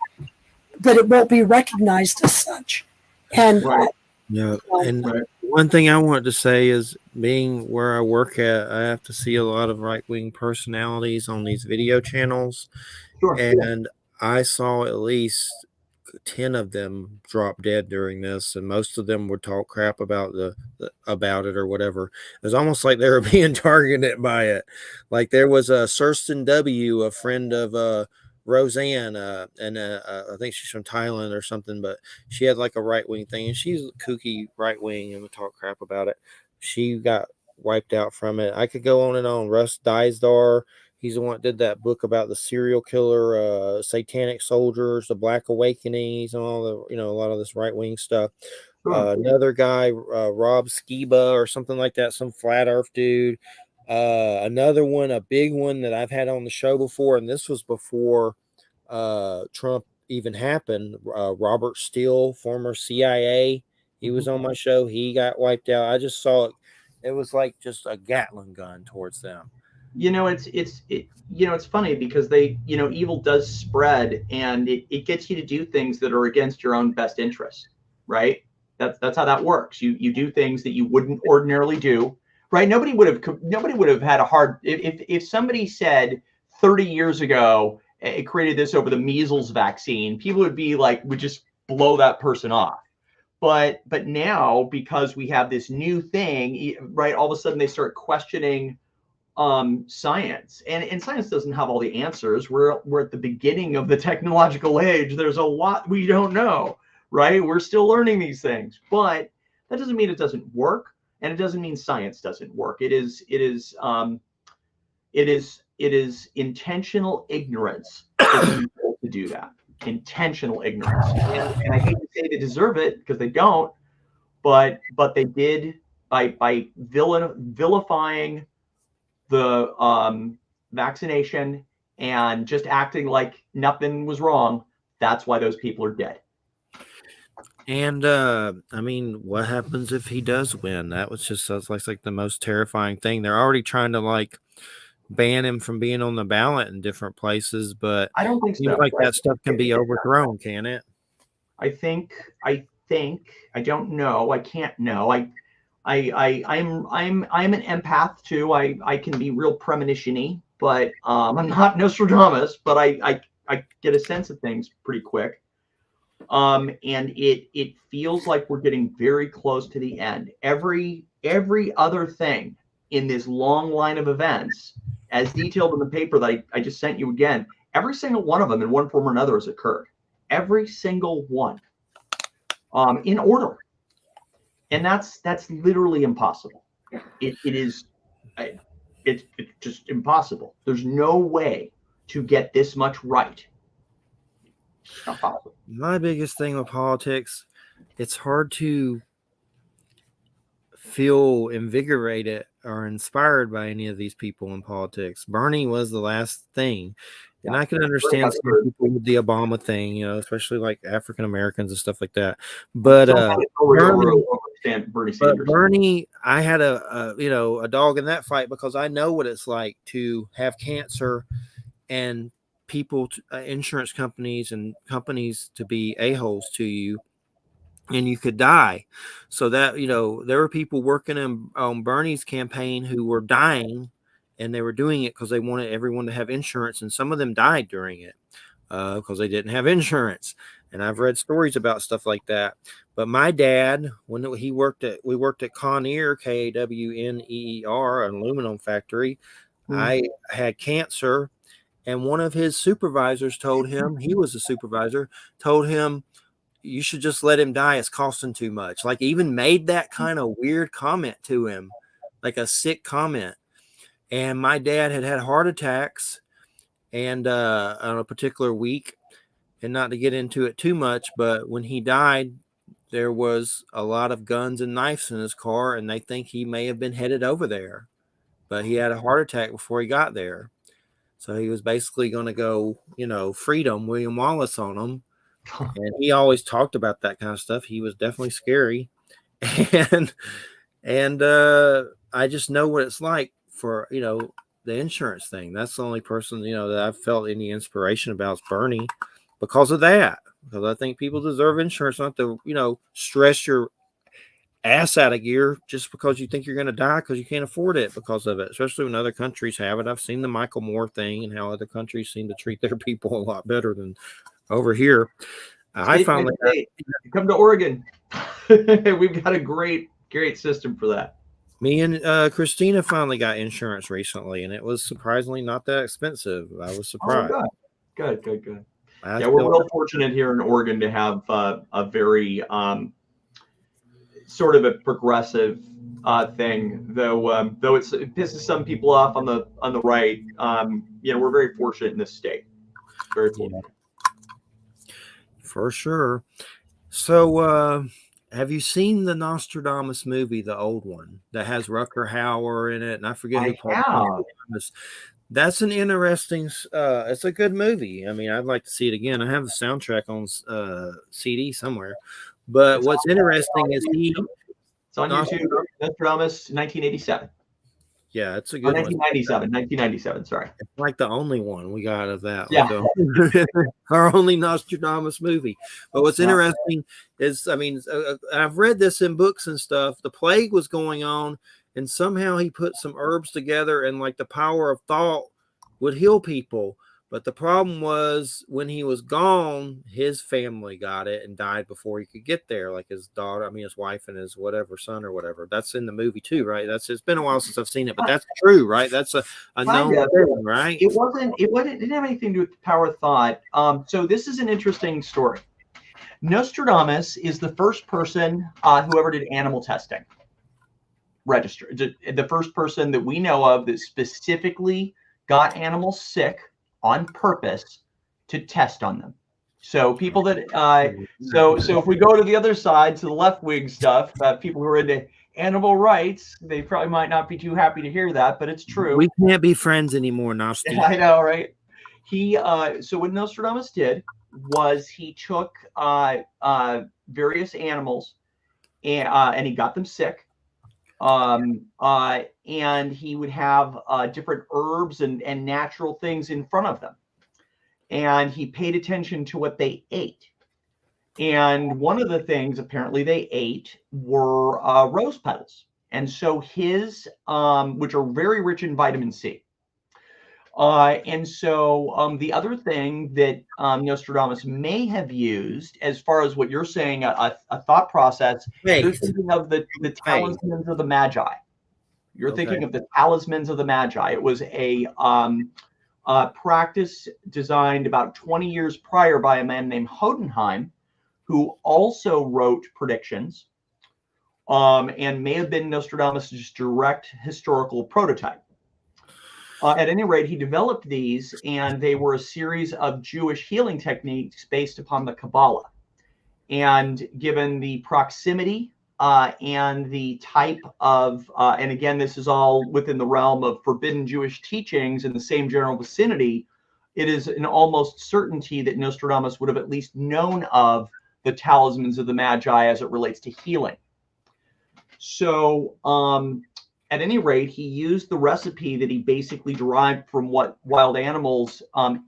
but it won't be recognized as such. And one thing I wanted to say is, being where I work at, I have to see a lot of right-wing personalities on these video channels. Sure. And I saw at least 10 of them drop dead during this, and most of them would talk crap about about it or whatever. It was almost like they were being targeted by it. Like there was a Kirsten W., a friend of Roseanne, and I think she's from Thailand or something, but she had like a right-wing thing, and she's kooky right-wing and would talk crap about it. She got wiped out from it. I could go on and on. Russ Dysdar, He's the one that did that book about the serial killer, satanic soldiers, the Black Awakenings, and all the, a lot of this right wing stuff. Sure. Another guy, Rob Skiba or something like that, some flat earth dude. Another one, a big one that I've had on the show before, and this was before Trump even happened. Robert Steele, former CIA, he was on my show. He got wiped out. I just saw it. It was like just a Gatling gun towards them. It's funny because evil does spread, and it gets you to do things that are against your own best interest, right? That's how that works. You do things that you wouldn't ordinarily do, right? Nobody would have had a hard if somebody said 30 years ago it created this over the measles vaccine, people would just blow that person off. But now, because we have this new thing, right? All of a sudden they start questioning science, and science doesn't have all the answers. We're at the beginning of the technological age. There's a lot we don't know, right? We're still learning these things, but that doesn't mean it doesn't work, and it doesn't mean science doesn't work. It is intentional ignorance for people to do that. Intentional ignorance, and I hate to say they deserve it because they don't, but they did by vilifying the vaccination and just acting like nothing was wrong. That's why those people are dead. And I mean, what happens if he does win? That was just like the most terrifying thing. They're already trying to ban him from being on the ballot in different places, but I don't think so. That stuff can be overthrown, can it? I think I don't know. I can't know. I'm an empath too. I can be real premonition-y, but I'm not Nostradamus, but I get a sense of things pretty quick. And it feels like we're getting very close to the end. Every other thing in this long line of events, as detailed in the paper that I just sent you again, every single one of them in one form or another has occurred. Every single one, in order. And that's literally impossible. It's just impossible. There's no way to get this much right. It's not possible. My biggest thing with politics, it's hard to feel invigorated or inspired by any of these people in politics. Bernie was the last thing. And I can understand some people with the Obama thing, especially like African Americans and stuff like that. But Bernie, I had a dog in that fight because I know what it's like to have cancer and people, insurance companies and companies to be a-holes to you, and you could die. So that, there were people working on Bernie's campaign who were dying, and they were doing it because they wanted everyone to have insurance. And some of them died during it because they didn't have insurance. And I've read stories about stuff like that. But my dad, when we worked at Conair, Kawneer, an aluminum factory, I had cancer. And one of his supervisors told him, he was a supervisor, told him, you should just let him die. It's costing too much. Like, even made that kind of weird comment to him, like a sick comment. And my dad had heart attacks and on a particular week, and not to get into it too much, but when he died, there was a lot of guns and knives in his car, and they think he may have been headed over there, but he had a heart attack before he got there. So he was basically going to go, freedom, William Wallace on him. And he always talked about that kind of stuff. He was definitely scary. And I just know what it's like for, the insurance thing. That's the only person, that I've felt any inspiration about is Bernie because of that. Because I think people deserve insurance, not to, stress your ass out of gear just because you think you're going to die because you can't afford it because of it, especially when other countries have it. I've seen the Michael Moore thing and how other countries seem to treat their people a lot better than over here. I finally come to Oregon. We've got a great system for that. Me and Christina finally got insurance recently, and it was surprisingly not that expensive. I was surprised. Oh, good. Yeah, we're real fortunate here in Oregon to have a very sort of a progressive thing, though it pisses some people off on the right. We're very fortunate in this state. Very fortunate. For sure. So, have you seen the Nostradamus movie, the old one that has Rutger Hauer in it? And I forget who played Nostradamus. That's an interesting. It's a good movie. I mean, I'd like to see it again. I have the soundtrack on CD somewhere. But what's interesting is it's on YouTube. Nostradamus, 1987. Yeah, it's a good 1997. Sorry, it's like the only one we got of that. Yeah, our only Nostradamus movie. But what's interesting is, I mean, I've read this in books and stuff. The plague was going on, and somehow he put some herbs together, and like the power of thought would heal people. But the problem was when he was gone, his family got it and died before he could get there. Like his daughter, his wife and his whatever son or whatever. That's in the movie too, right? It's been a while since I've seen it, but that's true, right? That's a known thing, right? It didn't have anything to do with the power of thought. So this is an interesting story. Nostradamus is the first person who ever did animal testing. Registered. The first person that we know of that specifically got animals sick on purpose to test on them. So people that so if we go to the other side, to the left wing stuff, people who are into animal rights, they probably might not be too happy to hear that, but it's true. We can't be friends anymore, Nosti. I know, right? So what Nostradamus did was he took various animals and he got them sick. And he would have different herbs and natural things in front of them. And he paid attention to what they ate. And one of the things apparently they ate were rose petals. And so his, which are very rich in vitamin C. And so the other thing that Nostradamus may have used, as far as what you're saying, a thought process, you're thinking of the talismans of the Magi. You're thinking of the talismans of the Magi. It was a practice designed about 20 years prior by a man named Hodenheim, who also wrote predictions and may have been Nostradamus' direct historical prototype. At any rate, he developed these, and they were a series of Jewish healing techniques based upon the Kabbalah. And given the proximity and the type of, and again, this is all within the realm of forbidden Jewish teachings in the same general vicinity, it is an almost certainty that Nostradamus would have at least known of the talismans of the Magi as it relates to healing. So, at any rate, he used the recipe that he basically derived from what wild animals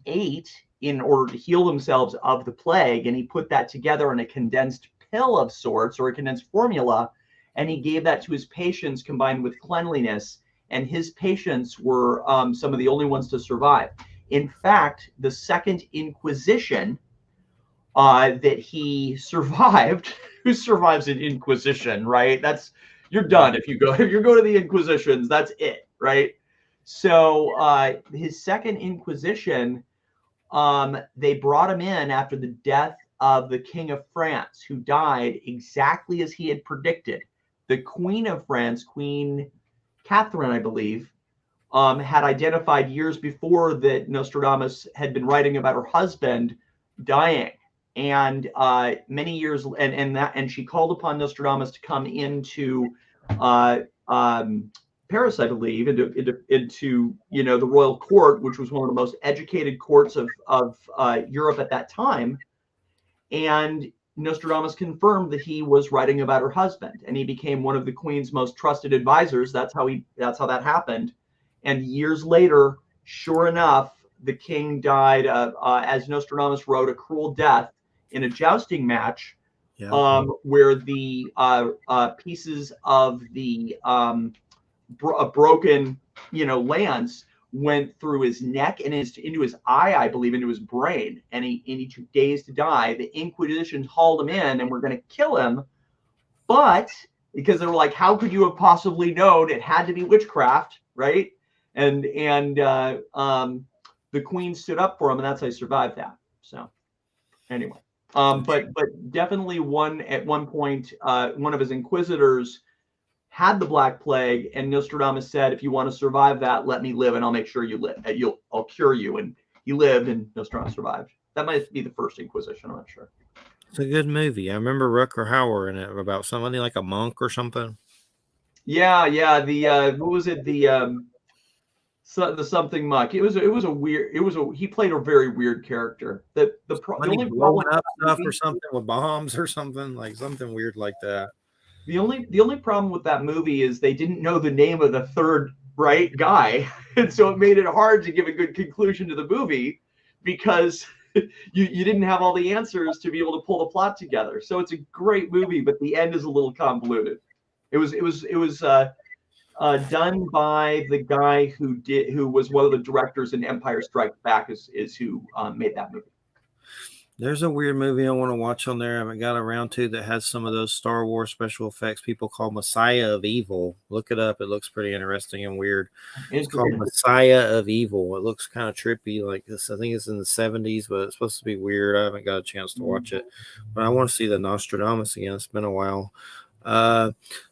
ate in order to heal themselves of the plague. And he put that together in a condensed pill of sorts, or a condensed formula. And he gave that to his patients combined with cleanliness. And his patients were some of the only ones to survive. In fact, the Second Inquisition that he survived, who survives an Inquisition, right? You're done if you go to the Inquisitions. That's it, right? So his Second Inquisition, they brought him in after the death of the King of France, who died exactly as he had predicted. The Queen of France, Queen Catherine, I believe, had identified years before that Nostradamus had been writing about her husband dying. And many years, and she called upon Nostradamus to come into Paris, I believe, into the royal court, which was one of the most educated courts of Europe at that time. And Nostradamus confirmed that he was writing about her husband, and he became one of the Queen's most trusted advisors. That's how that happened. And years later, sure enough, the king died, as Nostradamus wrote, a cruel death in a jousting match, where the pieces of the broken, lance went through his neck and into his eye, I believe, into his brain, and he took days to die. The Inquisition hauled him in and were going to kill him, but because they were like, how could you have possibly known? It had to be witchcraft, right? And the Queen stood up for him, and that's how he survived that. So anyway. But definitely at one point, one of his inquisitors had the Black Plague, and Nostradamus said, if you want to survive that, let me live and I'll make sure you live. I'll cure you. And he lived, and Nostradamus survived. That might be the first Inquisition. I'm not sure. It's a good movie. I remember Rutger Hauer in it about somebody like a monk or something. Yeah. What was it? The something monk. He played a very weird character. The only blowing up stuff or something with bombs or something, like something weird like that. The only problem with that movie is they didn't know the name of the third guy, and so it made it hard to give a good conclusion to the movie because you didn't have all the answers to be able to pull the plot together. So it's a great movie, but the end is a little convoluted. It was done by the guy who was one of the directors in Empire Strikes Back is who made that movie. There's a weird movie I want to watch on there I haven't got around to that has some of those Star Wars special effects people call Messiah of Evil. Look it up. It looks pretty interesting and weird. It's called Messiah of Evil. It looks kind of trippy like this. I think it's in the 70s, but it's supposed to be weird. I haven't got a chance to watch it. But I want to see the Nostradamus again. It's been a while.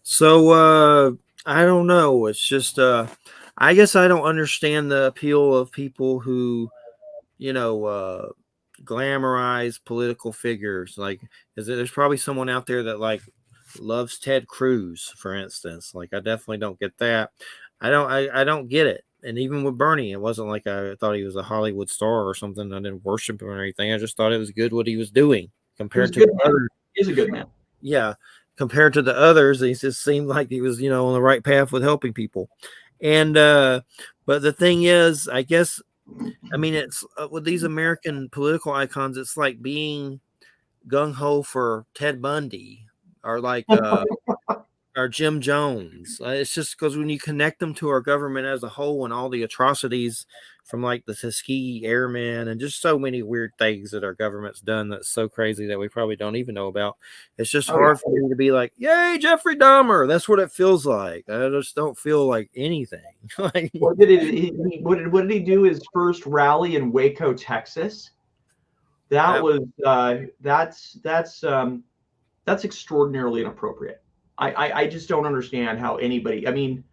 So I don't know. It's just I guess I don't understand the appeal of people who, glamorize political figures. Like, there's probably someone out there that like loves Ted Cruz, for instance. Like, I definitely don't get that. I don't get it. And even with Bernie, it wasn't like I thought he was a Hollywood star or something. I didn't worship him or anything. I just thought it was good what he was doing compared to the others. He's a good man. Yeah. Compared to the others, he just seemed like he was, on the right path with helping people. And, but the thing is, I guess, it's with these American political icons, it's like being gung-ho for Ted Bundy or like or Jim Jones. It's just because when you connect them to our government as a whole and all the atrocities from like the Tuskegee Airmen and just so many weird things that our government's done that's so crazy that we probably don't even know about. It's just hard for me to be like, yay, Jeffrey Dahmer. That's what it feels like. I just don't feel like anything. What did he do his first rally in Waco, Texas? That's extraordinarily inappropriate. I just don't understand how anybody. I mean,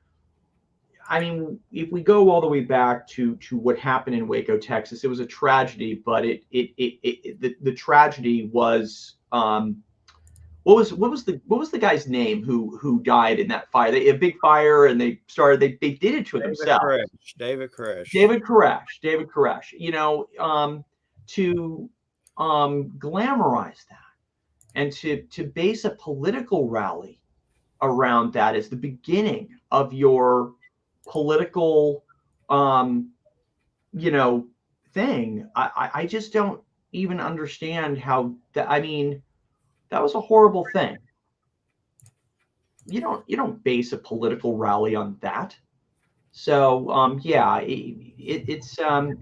if we go all the way back to what happened in Waco, Texas, it was a tragedy. But the tragedy was what was the guy's name who died in that fire? They had a big fire, and they did it to themselves. David Koresh. To glamorize that and to base a political rally around that as the beginning of your political thing. I just don't even understand how that. That was a horrible thing. You don't base a political rally on that. So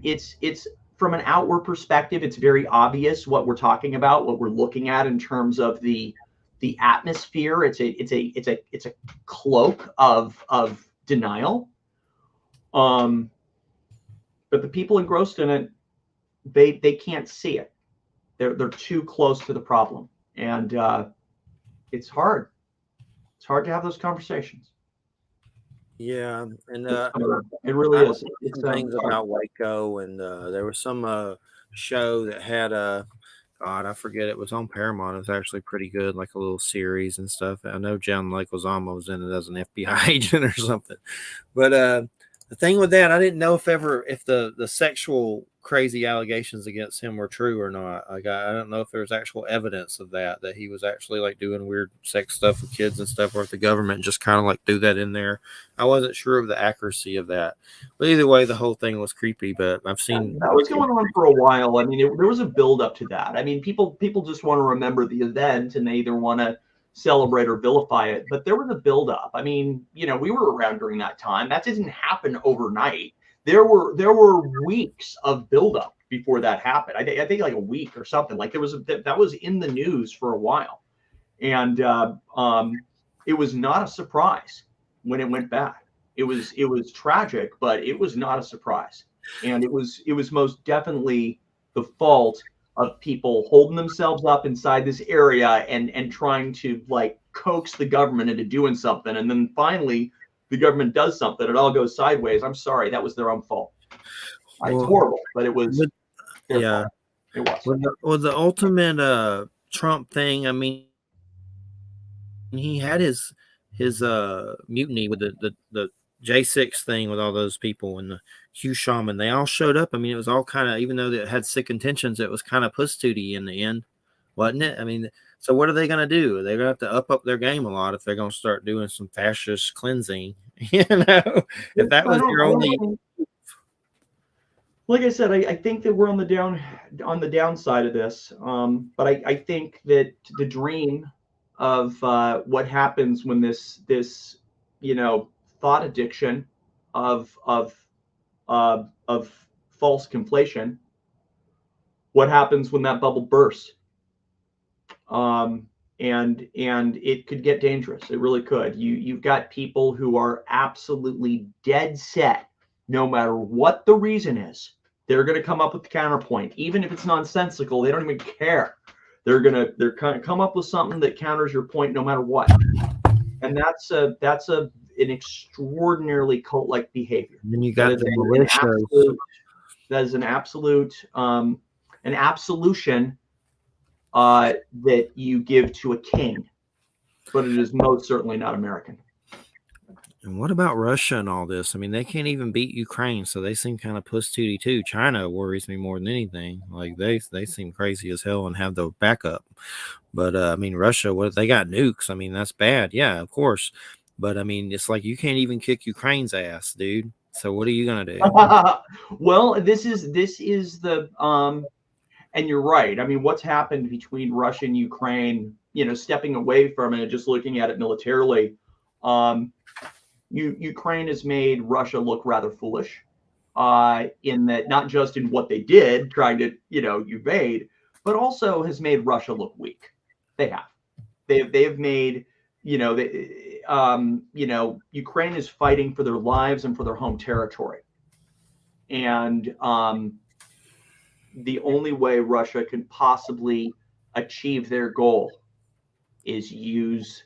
it's from an outward perspective, it's very obvious what we're talking about, what we're looking at in terms of the atmosphere. It's a cloak of denial. But the people engrossed in it, they can't see it. They're too close to the problem, and it's hard. It's hard to have those conversations. Yeah, and it really is. It's things about Waco, and there was some show that had God, I forget, it was on Paramount. It was actually pretty good, like a little series and stuff. I know John Leguizamo was in it as an FBI agent or something. But the thing with that, I didn't know if the sexual crazy allegations against him were true or not. Like, I don't know if there was actual evidence of that he was actually like doing weird sex stuff with kids and stuff, or if the government just kind of like threw that in there. I wasn't sure of the accuracy of that. But either way, the whole thing was creepy. But I've seen that was going on for a while. There was a build up to that. People just want to remember the event, and they either want to celebrate or vilify it. But there was a build up. We were around during that time. That didn't happen overnight. There were weeks of buildup before that happened. I think like a week or something. Like that was in the news for a while, and it was not a surprise when it went bad. It was tragic, but it was not a surprise, and it was most definitely the fault of people holding themselves up inside this area and trying to like coax the government into doing something. And then finally the government does something. It all goes sideways. I'm sorry. That was their own fault. It's horrible, but it was their fault. It was. Well, the ultimate Trump thing, I mean, he had his mutiny with the J6 thing with all those people and the Hugh Shaman. They all showed up. I mean, it was all kind of, even though it had sick intentions, it was kind of puss-tooty in the end, wasn't it? I mean, so what are they going to do? They're going to have to up their game a lot if they're going to start doing some fascist cleansing. You know, if that was your only. Like I said, I think that we're on the downside of this. But I think that the dream of what happens when this thought addiction of false conflation, what happens when that bubble bursts, and it could get dangerous. It really could. You've got people who are absolutely dead set, no matter what the reason is, they're going to come up with the counterpoint, even if it's nonsensical. They don't even care. They're going to come up with something that counters your point, no matter what. And that's an extraordinarily cult-like behavior. And then you got the militias. That is an absolute an absolution that you give to a king, but it is most certainly not American. And what about Russia and all this? I mean, they can't even beat Ukraine, so they seem kind of puss-tooty too. China worries me more than anything. Like they seem crazy as hell and have the backup. But I mean, Russia, what they got nukes? I mean, that's bad. Yeah, of course. But I mean, it's like you can't even kick Ukraine's ass, dude. So what are you gonna do? Well, this is the and you're right. I mean, what's happened between Russia and Ukraine? Stepping away from it and just looking at it militarily. Ukraine has made Russia look rather foolish, in that not just in what they did, trying to invade, but also has made Russia look weak. They have made Ukraine is fighting for their lives and for their home territory, and the only way Russia can possibly achieve their goal is use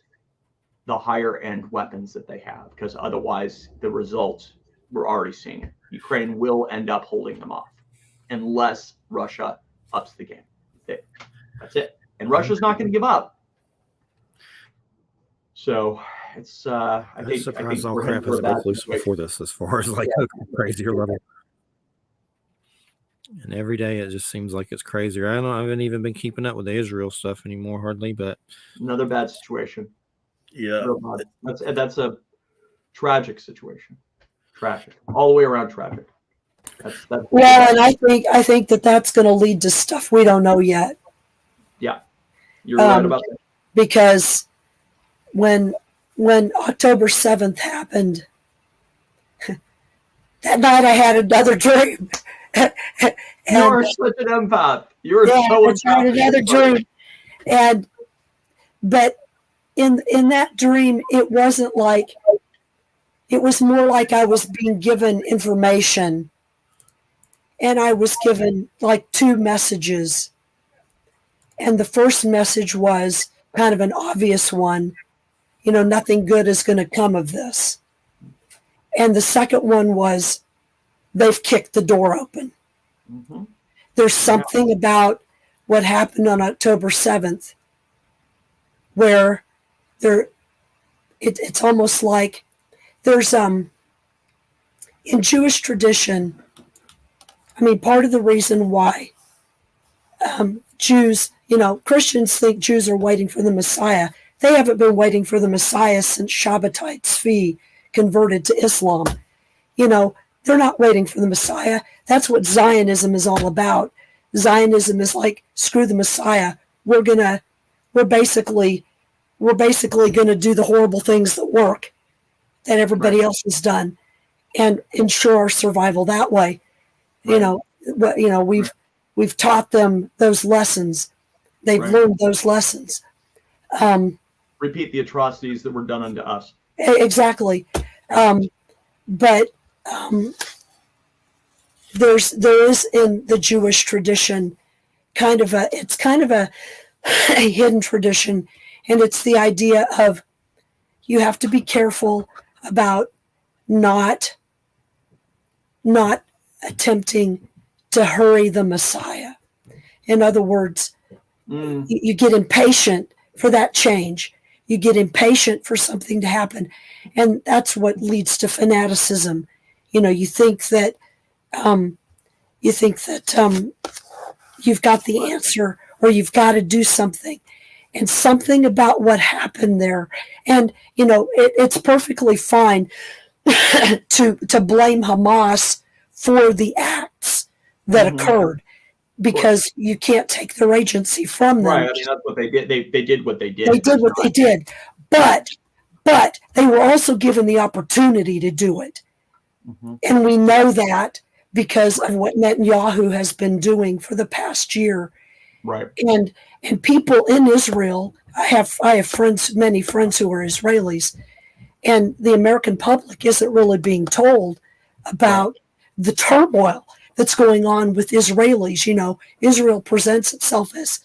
the higher end weapons that they have, because otherwise the results we're already seeing. Ukraine will end up holding them off unless Russia ups the game. That's it. And Russia's not going to give up. So it's I think all crap has been loose before this, as far as like crazier level. And every day it just seems like it's crazier. I haven't even been keeping up with the Israel stuff anymore, hardly. But another bad situation. Yeah, that's a tragic situation. Tragic, all the way around tragic. That's well, and I think that's going to lead to stuff we don't know yet. Yeah, you're right about that. Because when October 7th happened, that night I had another dream. You're such an empath. You're so empath. Another dream, but in that dream, it wasn't like. It was more like I was being given information, and I was given like two messages. And the first message was kind of an obvious one, nothing good is going to come of this. And the second one was, they've kicked the door open. Mm-hmm. There's something about what happened on October 7th where it's almost like there's in Jewish tradition, I mean, part of the reason why Jews, Christians think Jews are waiting for the Messiah. They haven't been waiting for the Messiah since Shabbatai Tzvi converted to Islam. They're not waiting for the Messiah. That's what Zionism is all about. Zionism is like, screw the Messiah. We're basically gonna do the horrible things that work, that everybody else has done, and ensure our survival that way. Right. We've taught them those lessons. They've learned those lessons. Repeat the atrocities that were done unto us. Exactly. But there is in the Jewish tradition it's kind of a hidden tradition, and it's the idea of you have to be careful about not attempting to hurry the Messiah. In other words, you get impatient for that change. You get impatient for something to happen, and that's what leads to fanaticism. You think that you've got the answer, or you've got to do something, and something about what happened there. And it's perfectly fine to blame Hamas for the acts that occurred, because you can't take their agency from them. Right. I mean, that's what they did. They did what they did. They did what they did. But they were also given the opportunity to do it. And we know that because of what Netanyahu has been doing for the past year. Right. And people in Israel, I have friends, many friends who are Israelis, and the American public isn't really being told about the turmoil that's going on with Israelis. Israel presents itself as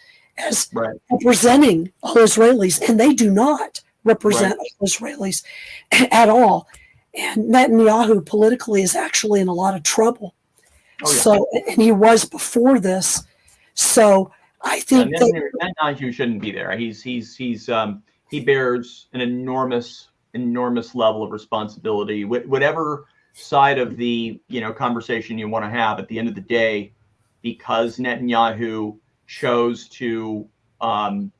representing all Israelis, and they do not represent all Israelis at all. And Netanyahu politically is actually in a lot of trouble. So, and he was before this. So I think Netanyahu shouldn't be there. He bears an enormous level of responsibility. Whatever side of the conversation you want to have, at the end of the day, because Netanyahu chose to try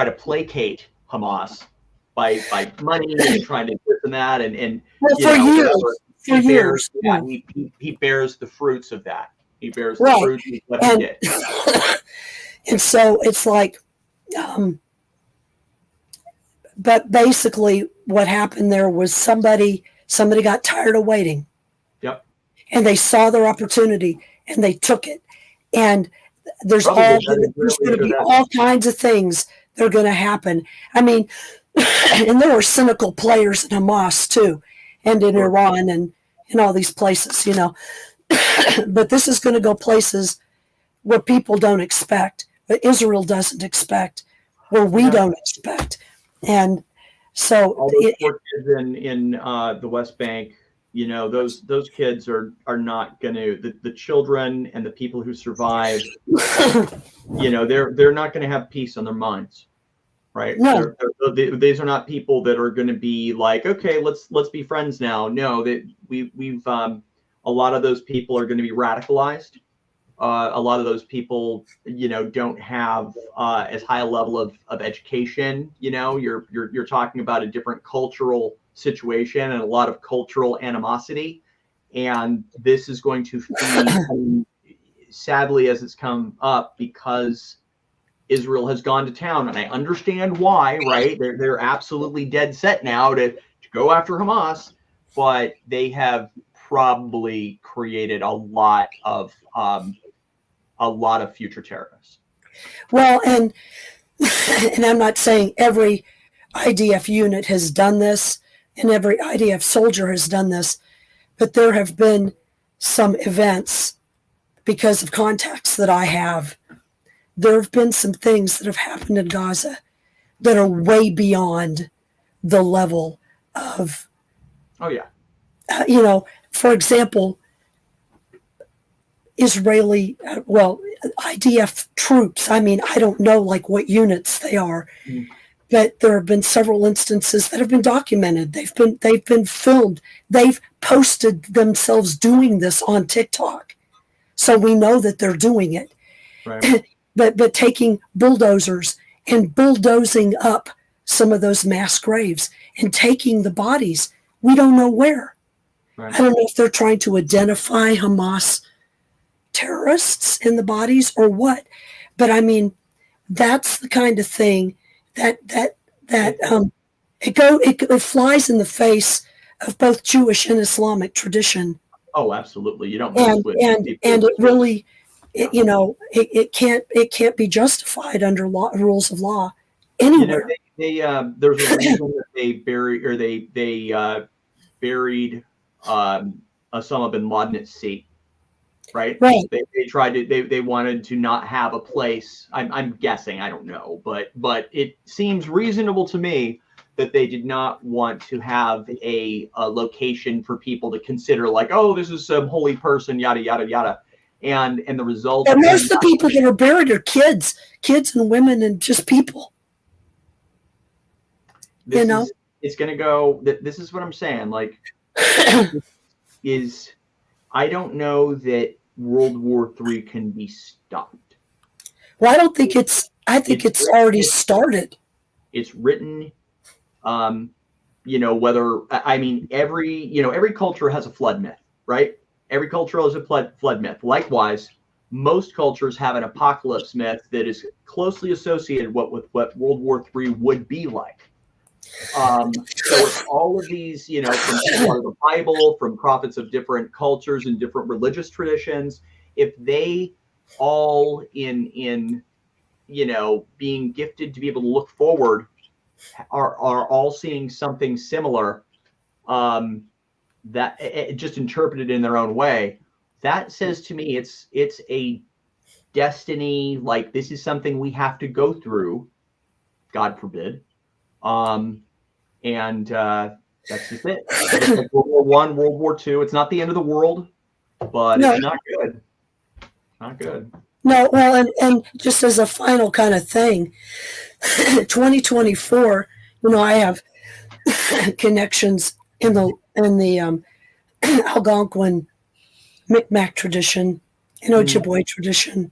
to placate Hamas by money and trying to this and that, and for years. He bears the fruits of that. He bears the fruits of what he did. And so it's like, but basically what happened there was somebody got tired of waiting. Yep. And they saw their opportunity and they took it. And there's going to be all kinds of things that are going to happen. I mean, and there were cynical players in Hamas too, and in Iran and in all these places, but this is going to go places where people don't expect, where Israel doesn't expect, where we don't expect. And so all those poor kids in the West Bank, those kids are not going to, the children and the people who survive, they're not going to have peace on their minds. Right. No. These are not people that are going to be like, okay, let's be friends now. No, that we've a lot of those people are going to be radicalized. A lot of those people, don't have as high a level of education. You're talking about a different cultural situation and a lot of cultural animosity, and this is going to feed, sadly, as it's come up, because Israel has gone to town, and I understand why, right? They're absolutely dead set now to go after Hamas, but they have probably created a lot of future terrorists. Well, and I'm not saying every IDF unit has done this and every IDF soldier has done this, but there have been some events because of contacts that I have. There have been some things that have happened in Gaza that are way beyond the level of, for example, Israeli, IDF troops. I mean, I don't know what units they are, but there have been several instances that have been documented. They've been filmed. They've posted themselves doing this on TikTok, so we know that they're doing it. Right. But taking bulldozers and bulldozing up some of those mass graves and taking the bodies, we don't know where. Right. I don't know if they're trying to identify Hamas terrorists in the bodies or what. But I mean, that's the kind of thing that it flies in the face of both Jewish and Islamic tradition. Oh, absolutely. You don't and it really. It can't be justified under rules of law anywhere. There's a reason that they buried Osama bin Laden at sea. right? Right. They tried to, they wanted to not have a place. I'm guessing, I don't know, but it seems reasonable to me that they did not want to have a location for people to consider like, oh, this is some holy person, yada, yada, yada. And the result. And most of the people that are buried are kids and women and just people. It's going to go, this is what I'm saying. Like, I don't know that World War III can be stopped. Well, I think it's already started. It's written, every culture has a flood myth, right? Every culture has a flood myth. Likewise, most cultures have an apocalypse myth that is closely associated with what World War III would be like. So if all of these, from part of the Bible, from prophets of different cultures and different religious traditions, if they all in being gifted to be able to look forward are all seeing something similar, that just interpreted in their own way, that says to me it's a destiny, like this is something we have to go through, God forbid. And that's just it. It's like World War I, World War II. It's not the end of the world, but no. It's not good. Not good. No, well, and just as a final kind of thing, 2024, I have connections in the Algonquin Micmac tradition, Ojibwe tradition.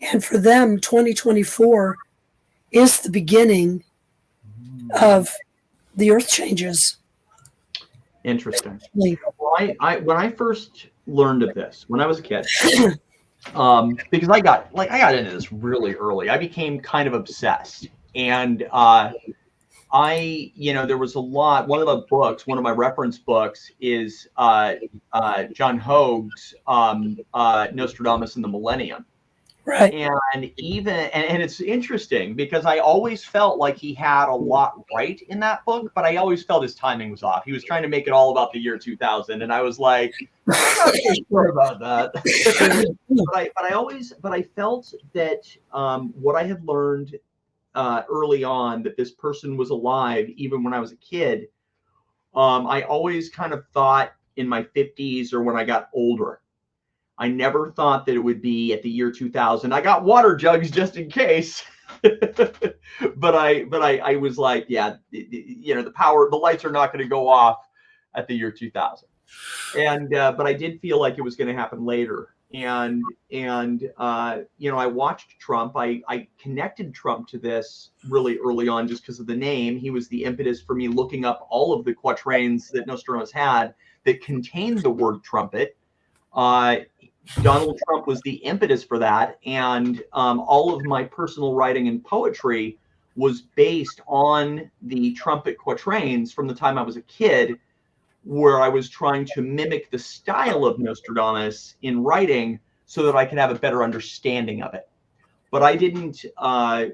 And for them, 2024 is the beginning of the earth changes. Interesting. Well, when I first learned of this, when I was a kid, because I got into this really early. I became kind of obsessed, and there was a lot. One of my reference books is John Hoag's Nostradamus and the Millennium. Right. And it's interesting because I always felt like he had a lot right in that book, but I always felt his timing was off. He was trying to make it all about the year 2000, and I was like, I'm not so sure about that. but I felt that what I had learned early on, that this person was alive even when I was a kid, I always kind of thought in my 50s or when I got older. I never thought that it would be at the year 2000. I got water jugs just in case, but I was like, yeah, the lights are not going to go off at the year 2000. And but I did feel like it was going to happen later. And I watched Trump. I connected Trump to this really early on just because of the name. He was the impetus for me looking up all of the quatrains that Nostradamus had that contained the word trumpet. Donald Trump was the impetus for that, and all of my personal writing and poetry was based on the trumpet quatrains from the time I was a kid, where I was trying to mimic the style of Nostradamus in writing so that I could have a better understanding of it. But I didn't, I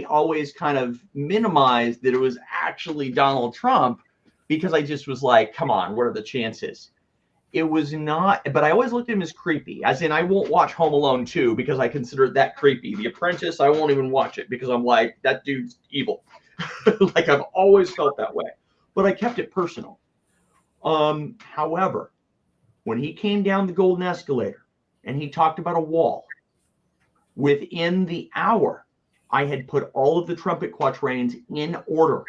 always kind of minimized that it was actually Donald Trump because I just was like, come on, what are the chances? It was not, but I always looked at him as creepy, as in I won't watch Home Alone 2 because I consider it that creepy. The Apprentice, I won't even watch it because I'm like, that dude's evil. Like I've always felt that way, but I kept it personal. However, when he came down the golden escalator and he talked about a wall, within the hour, I had put all of the trumpet quatrains in order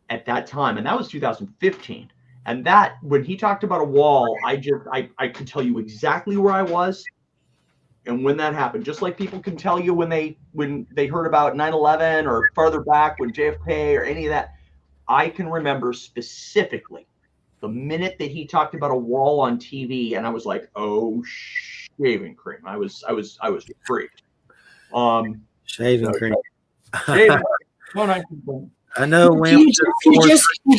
at that time, and that was 2015. And that, when he talked about a wall, I could tell you exactly where I was and when that happened. Just like people can tell you when they heard about 9/11 or farther back when JFK or any of that. I can remember specifically the minute that he talked about a wall on TV, and I was like, "Oh, shaving cream!" I was freaked. Shaving cream. Shaving. I know when you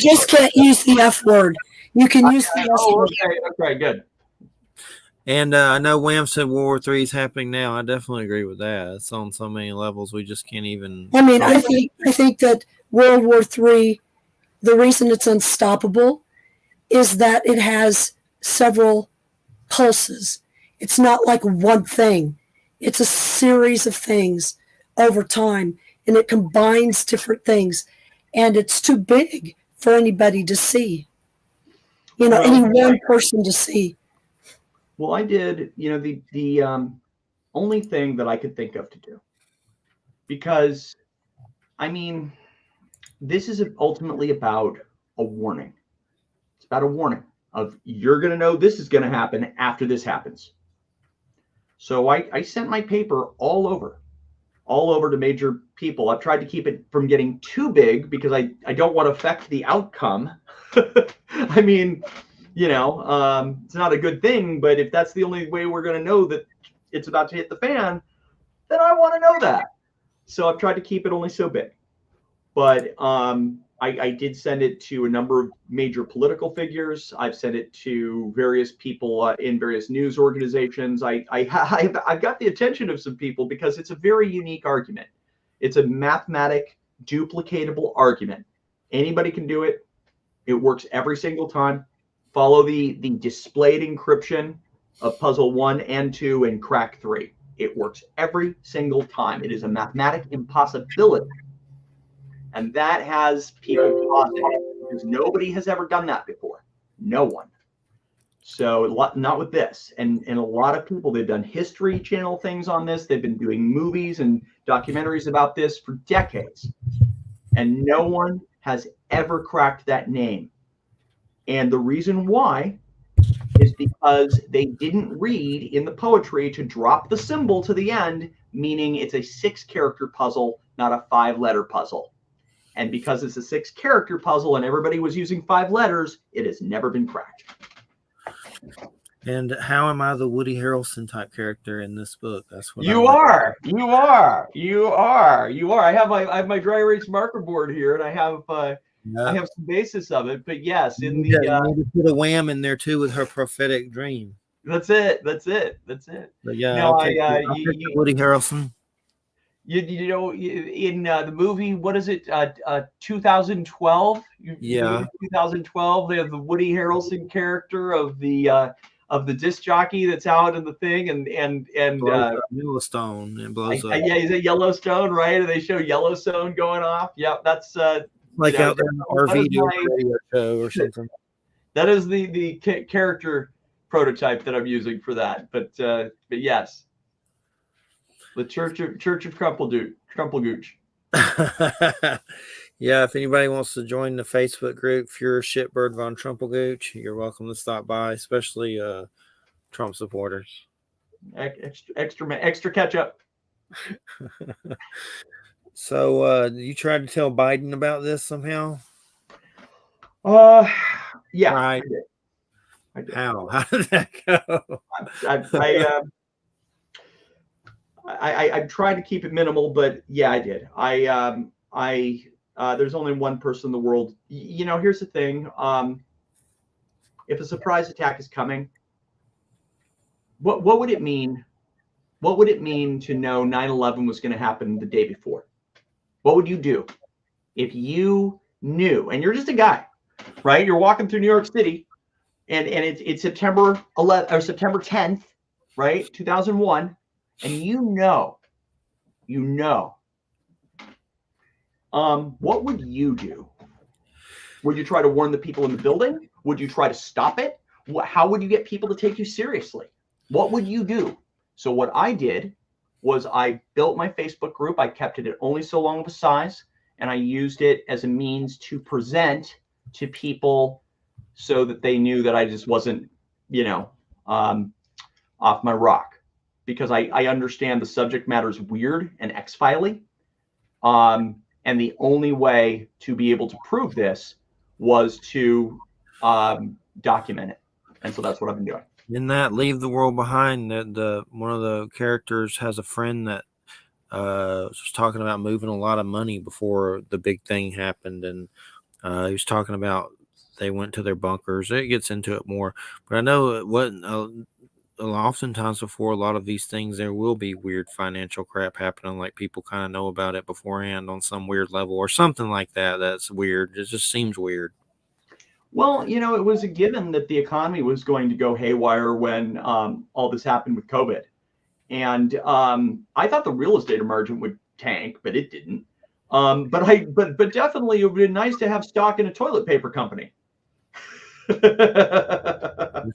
just can't use the F word. You can use the S word. Okay, good. And I know Wham said World War III is happening now. I definitely agree with that. It's on so many levels we just can't even. I mean, I think that World War III, the reason it's unstoppable is that it has several pulses. It's not like one thing. It's a series of things over time, and it combines different things, and it's too big for anybody to see. Any one person to see. Well, I did, the only thing that I could think of to do, because I mean, this is ultimately about a warning. It's about a warning of you're going to know this is going to happen after this happens. So I sent my paper all over to major people. I've tried to keep it from getting too big because I don't want to affect the outcome. I mean, it's not a good thing, but if that's the only way we're going to know that it's about to hit the fan, then I want to know that. So I've tried to keep it only so big. But I did send it to a number of major political figures. I've sent it to various people in various news organizations. I've got the attention of some people because it's a very unique argument. It's a mathematic, duplicatable argument. Anybody can do it. It works every single time. Follow the displayed encryption of puzzle 1 and 2 and crack 3. It works every single time. It is a mathematic impossibility. And that has people pausing because nobody has ever done that before. No one. So not with this. And a lot of people, they've done History Channel things on this. They've been doing movies and documentaries about this for decades. And no one has ever cracked that name. And the reason why is because they didn't read in the poetry to drop the symbol to the end, meaning it's a 6-character puzzle, not a 5-letter puzzle. And because it's a 6-character puzzle and everybody was using 5 letters, it has never been cracked. And how am I the Woody Harrelson type character in this book? That's what you are. I have my dry erase marker board here, and I have some basis of it. But yes, you need to put a wham in there too with her prophetic dream. That's it. But yeah, I'll take Woody Harrelson. You know, in the movie, what is it? 2012. Yeah. 2012. They have the Woody Harrelson character of the disc jockey that's out in the thing, and Yellowstone and blows up. Yeah, he's at Yellowstone, right? And they show Yellowstone going off. Yep, that's like out there in the RV doing a radio show or something. That is the character prototype that I'm using for that. But yes. The Church of Crumplegooch. Yeah, if anybody wants to join the Facebook group, Fuhrer Shitbird von Trumpelgooch, you're welcome to stop by, especially Trump supporters. Extra ketchup. So, you tried to tell Biden about this somehow? Yeah. Right. I did. How did that go? I'm trying to keep it minimal, but yeah, I did. There's only one person in the world. Here's the thing. If a surprise attack is coming, what would it mean? What would it mean to know 9/11 was going to happen the day before? What would you do if you knew? And you're just a guy, right? You're walking through New York City, and it's September 11th or September 10th, right? 2001. And what would you do? Would you try to warn the people in the building? Would you try to stop it? How would you get people to take you seriously? What would you do? So what I did was I built my Facebook group. I kept it at only so long of a size, and I used it as a means to present to people so that they knew that I just wasn't, off my rock. Because I understand the subject matter is weird and X-Filey. And the only way to be able to prove this was to document it. And so that's what I've been doing. In that Leave the World Behind, that one of the characters has a friend that was talking about moving a lot of money before the big thing happened. And he was talking about they went to their bunkers. It gets into it more. But I know it wasn't... oftentimes before a lot of these things, there will be weird financial crap happening, like people kind of know about it beforehand on some weird level or something like that. That's weird. It just seems weird. Well, it was a given that the economy was going to go haywire when all this happened with COVID. And I thought the real estate emergent would tank, but it didn't. But definitely it would be nice to have stock in a toilet paper company.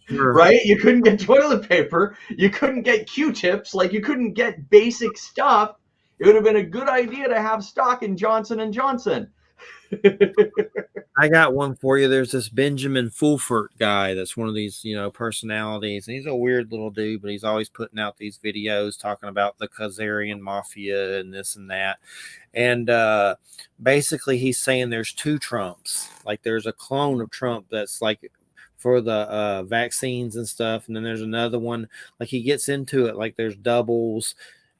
Sure. Right? You couldn't get toilet paper. You couldn't get Q-tips. Like, you couldn't get basic stuff. It would have been a good idea to have stock in Johnson & Johnson. I got one for you. There's this Benjamin Fulford guy that's one of these, personalities. And he's a weird little dude, but he's always putting out these videos talking about the Khazarian mafia and this and that. And basically he's saying there's two Trumps. Like, there's a clone of Trump that's like for the vaccines and stuff. And then there's another one. Like, he gets into it like there's doubles.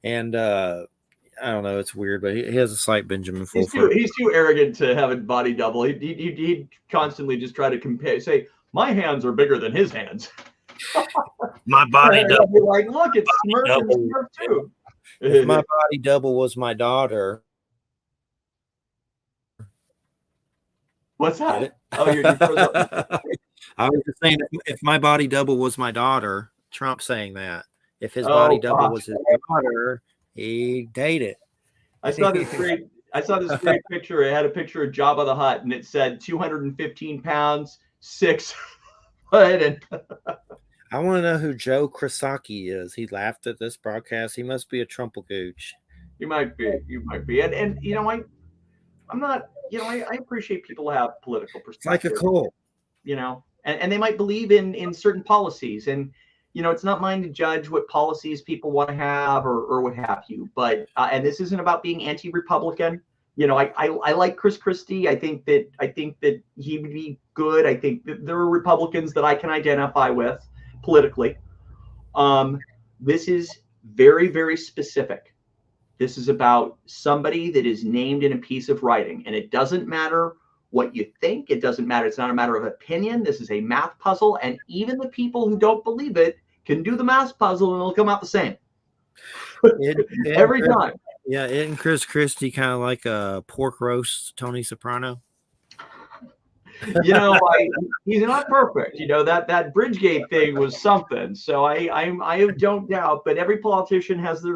And I don't know. It's weird, but he has a slight Benjamin Fulford. He's too arrogant to have a body double. He'd constantly just try to compare, say, my hands are bigger than his hands. My body double. Like, look, it's Smurf and Smurf too. If my body double was my daughter. What's that? Oh, you're froze up. I was just saying, if my body double was my daughter, Trump saying that. If his body double was his daughter, he'd date it. I saw this great picture. It had a picture of Jabba the Hutt, and it said 215 pounds, 6 foot. And I want to know who Joe Krasaki is. He laughed at this broadcast. He must be a Trumplegooch. You might be. And I'm not. I appreciate people who have political perspective. Like a cult. And they might believe in certain policies, and it's not mine to judge what policies people want to have or what have you. But and this isn't about being anti-Republican. I like Chris Christie. I think that he would be good. I think that there are Republicans that I can identify with politically. This is very, very specific. This is about somebody that is named in a piece of writing, and it doesn't matter what you think. It doesn't matter. It's not a matter of opinion. This is a math puzzle, and even the people who don't believe it can do the math puzzle, and it'll come out the same every time. Yeah, isn't Chris Christie kind of like a pork roast Tony Soprano? He's not perfect. That Bridgegate thing was something. So I don't doubt. But every politician has their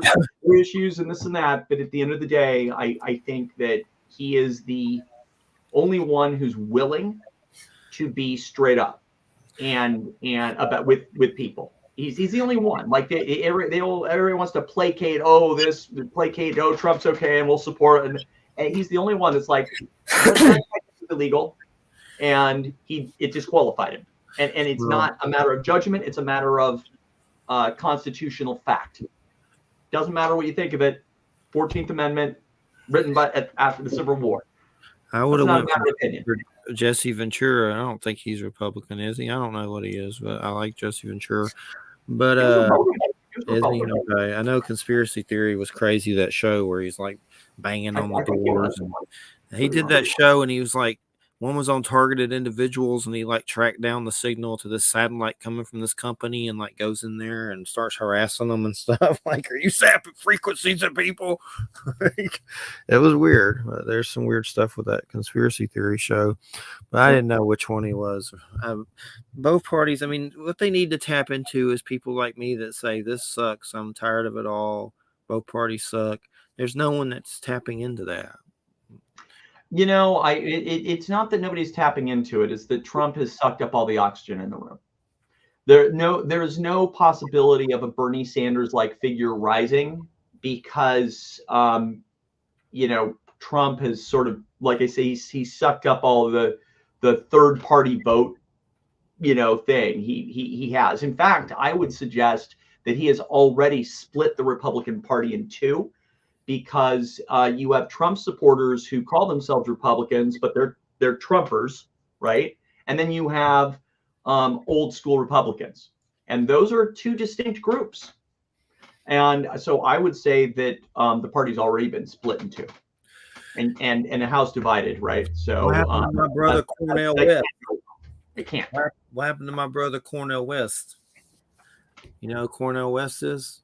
issues and this and that. But at the end of the day, I think that he is the only one who's willing to be straight up and about with people. He's the only one. Like everyone wants to placate. Oh, Trump's okay, and we'll support it. And he's the only one that's like, it's illegal, and it disqualified him. And it's not a matter of judgment. It's a matter of constitutional fact. Doesn't matter what you think of it. 14th Amendment, written after the Civil War. I would have went for Jesse Ventura. I don't think he's Republican, is he? I don't know what he is, but I like Jesse Ventura. But isn't he? Okay. I know Conspiracy Theory was crazy, that show where he's like banging on the doors. And he did that show, and he was like, one was on targeted individuals, and he like tracked down the signal to this satellite coming from this company and like goes in there and starts harassing them and stuff. Like, are you sapping frequencies of people? It was weird. There's some weird stuff with that Conspiracy Theory show, but I didn't know which one he was. Both parties, I mean, what they need to tap into is people like me that say this sucks. I'm tired of it all. Both parties suck. There's no one that's tapping into that. It's not that nobody's tapping into it. It's that Trump has sucked up all the oxygen in the room. There's no possibility of a Bernie Sanders-like figure rising because, Trump has sort of, like I say, he sucked up all the third-party vote, thing. He has. In fact, I would suggest that he has already split the Republican Party in two. Because you have Trump supporters who call themselves Republicans, but they're Trumpers, right? And then you have old school Republicans, and those are two distinct groups. And so I would say that the party's already been split in two, and the House divided, right? So what happened to my brother Cornel West? They can't. What happened to my brother Cornel West? You know who Cornel West is?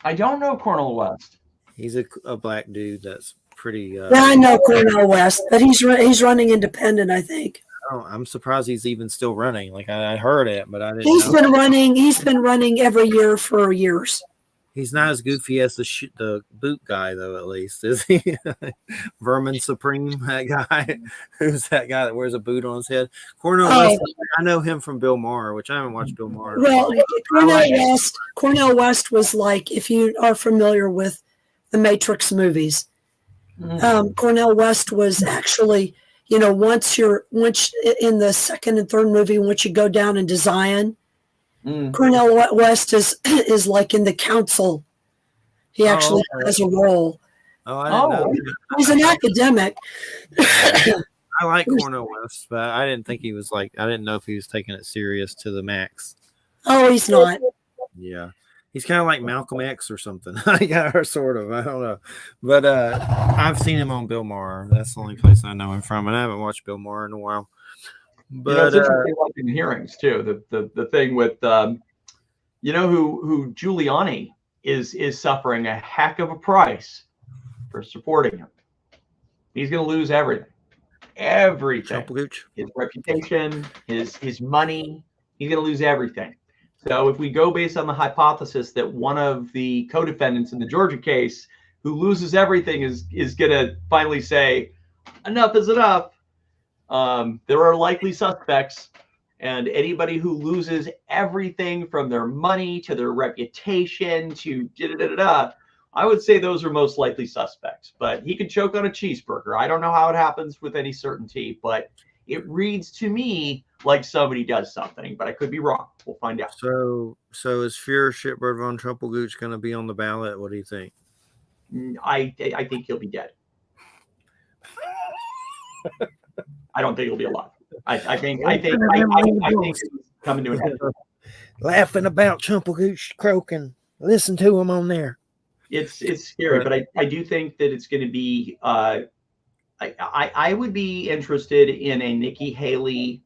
I don't know Cornel West. He's a black dude that's pretty. Yeah, I know Cornel West, but he's running independent, I think. I'm surprised he's even still running. Like I heard it, but I didn't He's know. been running. He's been running every year for years. He's not as goofy as the boot guy, though. At least is he? Vermin Supreme, that guy. Who's that guy that wears a boot on his head? Cornel West. I know him from Bill Maher, which I haven't watched Bill Maher. Well, Cornel West was like, if you are familiar with the Matrix movies, Cornel West was actually, once in the second and third movie, once you go down into Zion, Cornel West is like in the council. He actually has a role. Oh, I didn't know. He's an academic. I like Cornel West, but I didn't think he was like. I didn't know if he was taking it serious to the max. Oh, he's not. Yeah, he's kind of like Malcolm X or something. Or sort of. I don't know, but I've seen him on Bill Maher. That's the only place I know him from, and I haven't watched Bill Maher in a while. But it's interesting watching the hearings too. The thing with who Giuliani is suffering a heck of a price for supporting him. He's going to lose everything. His reputation, his money. He's going to lose everything. So if we go based on the hypothesis that one of the co-defendants in the Georgia case who loses everything is going to finally say, enough is enough. There are likely suspects, and anybody who loses everything from their money to their reputation to I would say those are most likely suspects. But he could choke on a cheeseburger. I don't know how it happens with any certainty, but it reads to me like somebody does something, but I could be wrong. We'll find out. So is Führer Shitbird von Trumpelgooch going to be on the ballot? What do you think? I think he'll be dead. I don't think he'll be alive. I think it's coming to an end. Laughing about Trumpelgooch croaking. Listen to him on there. It's scary, but I do think that it's going to be. I would be interested in a Nikki Haley,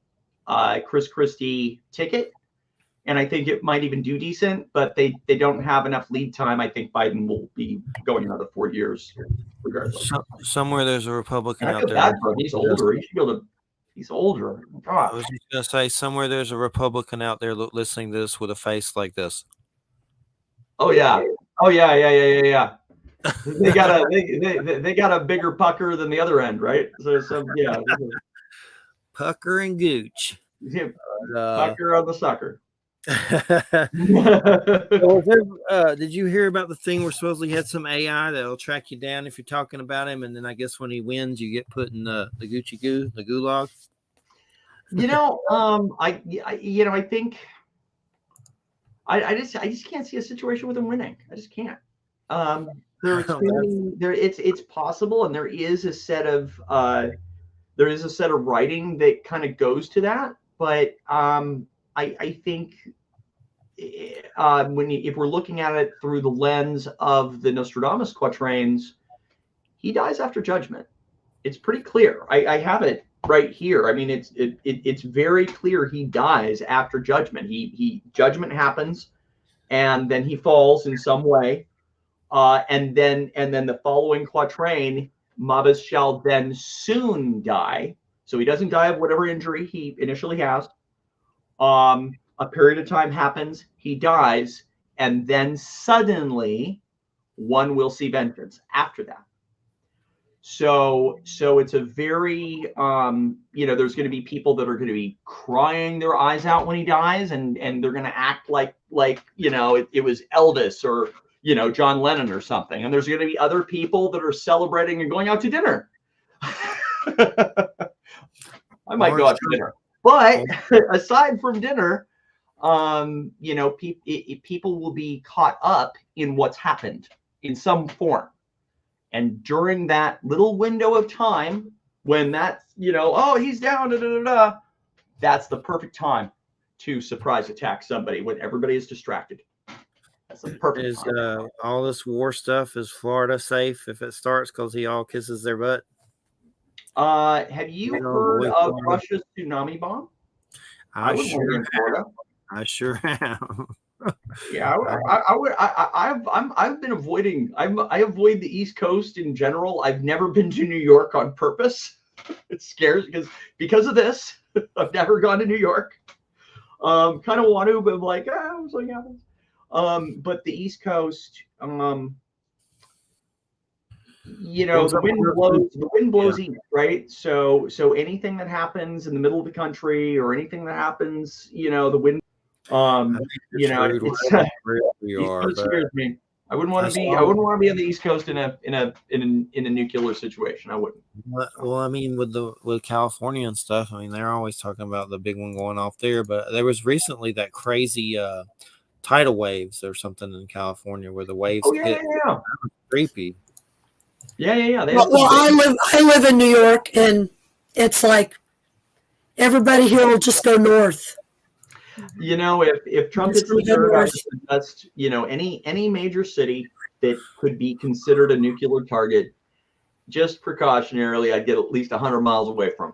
Chris Christie ticket, and I think it might even do decent. But they don't have enough lead time. I think Biden will be going another 4 years, regardless. Somewhere there's a Republican out there. Bad for him. He's older. He should be able to. He's older. I was just gonna say, somewhere there's a Republican out there listening to this with a face like this. Oh yeah. They got a bigger pucker than the other end, right? So yeah. Pucker and Gooch. Pucker on the sucker. Did you hear about the thing where supposedly he had some AI that'll track you down if you're talking about him, and then I guess when he wins, you get put in the Gucci goo, the gulag? I think I just can't see a situation with him winning. I just can't. It's possible, and there is a set of writing that kind of goes to that, but I think if we're looking at it through the lens of the Nostradamus quatrains, he dies after judgment. It's pretty clear. I have it right here. I mean, it's very clear he dies after judgment. Judgment happens, and then he falls in some way, and then the following quatrain, Mabus shall then soon die. So he doesn't die of whatever injury he initially has. A period of time happens, he dies, and then suddenly one will see vengeance after that. So it's a very, there's going to be people that are going to be crying their eyes out when he dies, and they're going to act like it was Elvis or, John Lennon or something. And there's going to be other people that are celebrating and going out to dinner. I might go out to dinner. But aside from dinner, people will be caught up in what's happened in some form. And during that little window of time when that's, he's down, that's the perfect time to surprise attack somebody when everybody is distracted. That's the perfect time. All this war stuff, is Florida safe if it starts because he all kisses their butt? Have you heard of Russia's tsunami bomb? I sure have. Yeah, I've been avoiding. I avoid the East Coast in general. I've never been to New York on purpose. It scares because of this. I've never gone to New York. Kind of want to, but I'm like, I was like, yeah. But the East Coast, you know, the wind blows east, right? So anything that happens in the middle of the country or anything that happens, you know, the wind, you know, it's East Coast scares me. I wouldn't want to be on the East Coast in a nuclear situation. I wouldn't. Well, I mean, with California and stuff, I mean, they're always talking about the big one going off there, but there was recently that crazy tidal waves or something in California where the waves hit. That was creepy. Yeah. Well, I live in New York, and it's like everybody here will just go north. You know, if Trump gets the third, I would suggest, you know, any major city that could be considered a nuclear target, just precautionarily, I'd get at least 100 miles away from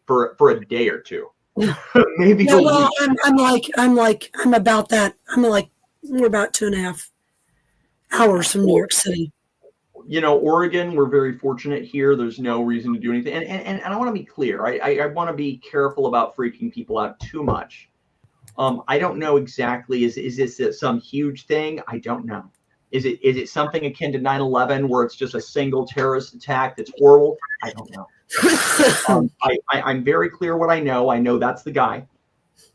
for a day or two. Maybe. Yeah, well, I'm about that. We're about 2.5 hours from New York City. You know, Oregon, we're very fortunate here. There's no reason to do anything. And I want to be clear. I want to be careful about freaking people out too much. I don't know exactly. Is this some huge thing? I don't know. Is it something akin to 9/11 where it's just a single terrorist attack that's horrible? I don't know. I'm very clear what I know. I know that's the guy.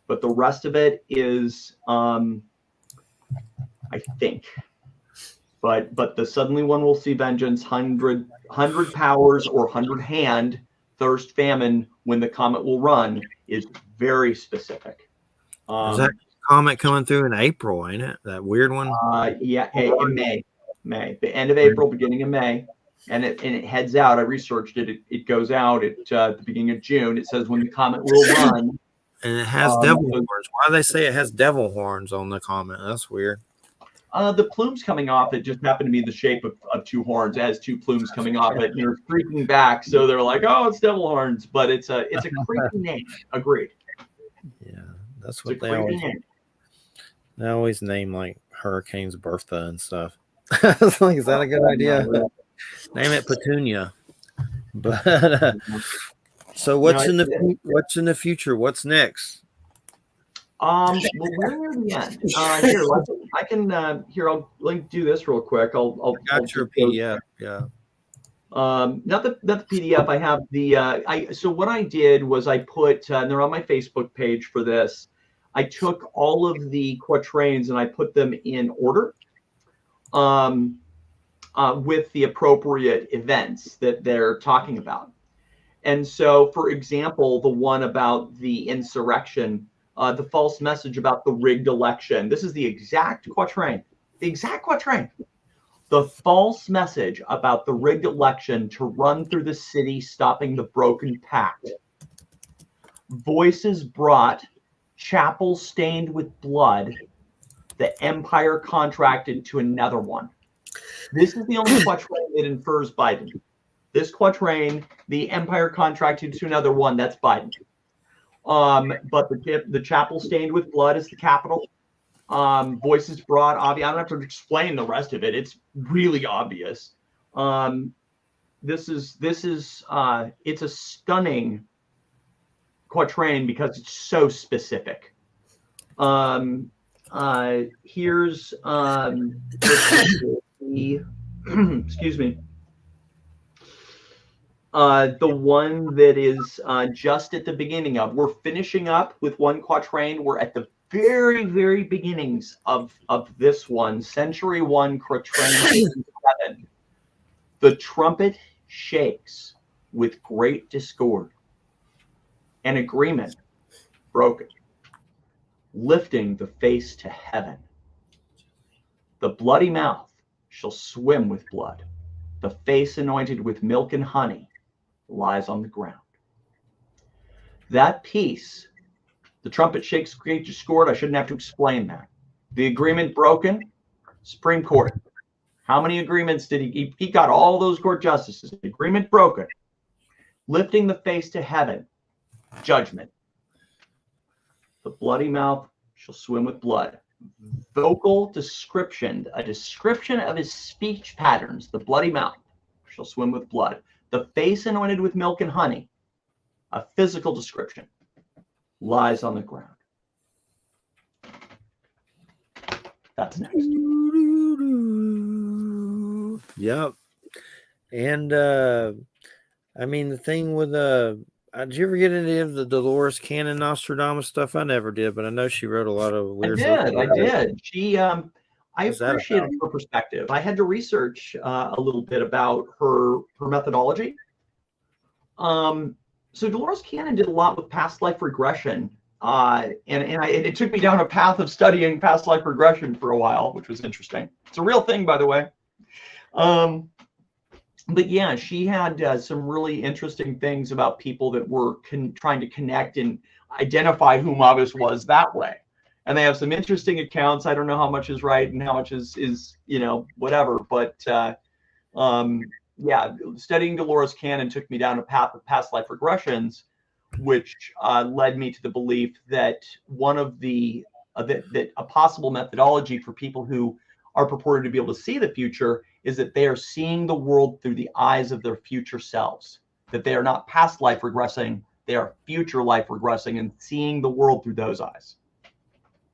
But the rest of it is, I think. But the suddenly one will see vengeance, 100 powers or 100 hand, thirst, famine, when the comet will run is very specific. Is that comet coming through in April, ain't it? That weird one? Yeah, in May. The end of April, beginning of May. And it heads out. I researched it. It goes out at the beginning of June. It says when the comet will run. And it has devil horns. Why do they say it has devil horns on the comet? That's weird. The plumes coming off it just happen to be the shape of two horns. It has two plumes coming off it, and they're creeping back. So they're like, oh, it's devil horns. But it's a creepy name. Agreed. Yeah, that's what they always name. They always name like hurricanes Bertha and stuff. Like, is that a good idea? Name it Petunia. But so what's in the future? What's next? Well, we're near the end. Here, I'll do this real quick. I'll got your PDF. Yeah. Not the PDF. I have the. So what I did was I put, and they're on my Facebook page for this. I took all of the quatrains and I put them in order, with the appropriate events that they're talking about. And so, for example, the one about the insurrection. The false message about the rigged election. This is the exact quatrain. The false message about the rigged election to run through the city, stopping the broken pact. Voices brought, chapels stained with blood, the empire contracted to another one. This is the only quatrain that infers Biden. This quatrain, the empire contracted to another one, that's Biden. But the chapel stained with blood is the capital. Voices brought, I don't have to explain the rest of it. It's really obvious. This is it's a stunning quatrain because it's so specific. Here's excuse me. The one that is just at the beginning of. We're finishing up with one quatrain. We're at the very, very beginnings of this one, Century 1, quatrain 7. The trumpet shakes with great discord. An agreement broken, lifting the face to heaven. The bloody mouth shall swim with blood. The face anointed with milk and honey lies on the ground. That piece, the trumpet shakes great discord. I shouldn't have to explain that. The agreement broken, Supreme Court. How many agreements did he got all those court justices? The agreement broken. Lifting the face to heaven, judgment. The bloody mouth shall swim with blood. Vocal description, a description of his speech patterns. The bloody mouth shall swim with blood. The face anointed with milk and honey, a physical description. lies on the ground. That's next. Yep. And I mean, the thing with did you ever get any of the Dolores Cannon Nostradamus stuff? I never did, but I know she wrote a lot of weird stuff. I did. She, I What's that appreciated about? her perspective. I had to research a little bit about her methodology. So Dolores Cannon did a lot with past life regression, and it took me down a path of studying past life regression for a while, which was interesting. It's a real thing, by the way. But yeah, she had some really interesting things about people that were trying to connect and identify who Mabus was that way. And they have some interesting accounts. I don't know how much is right and how much is whatever. But yeah, studying Dolores Cannon took me down a path of past life regressions, which led me to the belief that one of the that a possible methodology for people who are purported to be able to see the future is that they are seeing the world through the eyes of their future selves, that they are not past life regressing, they are future life regressing and seeing the world through those eyes.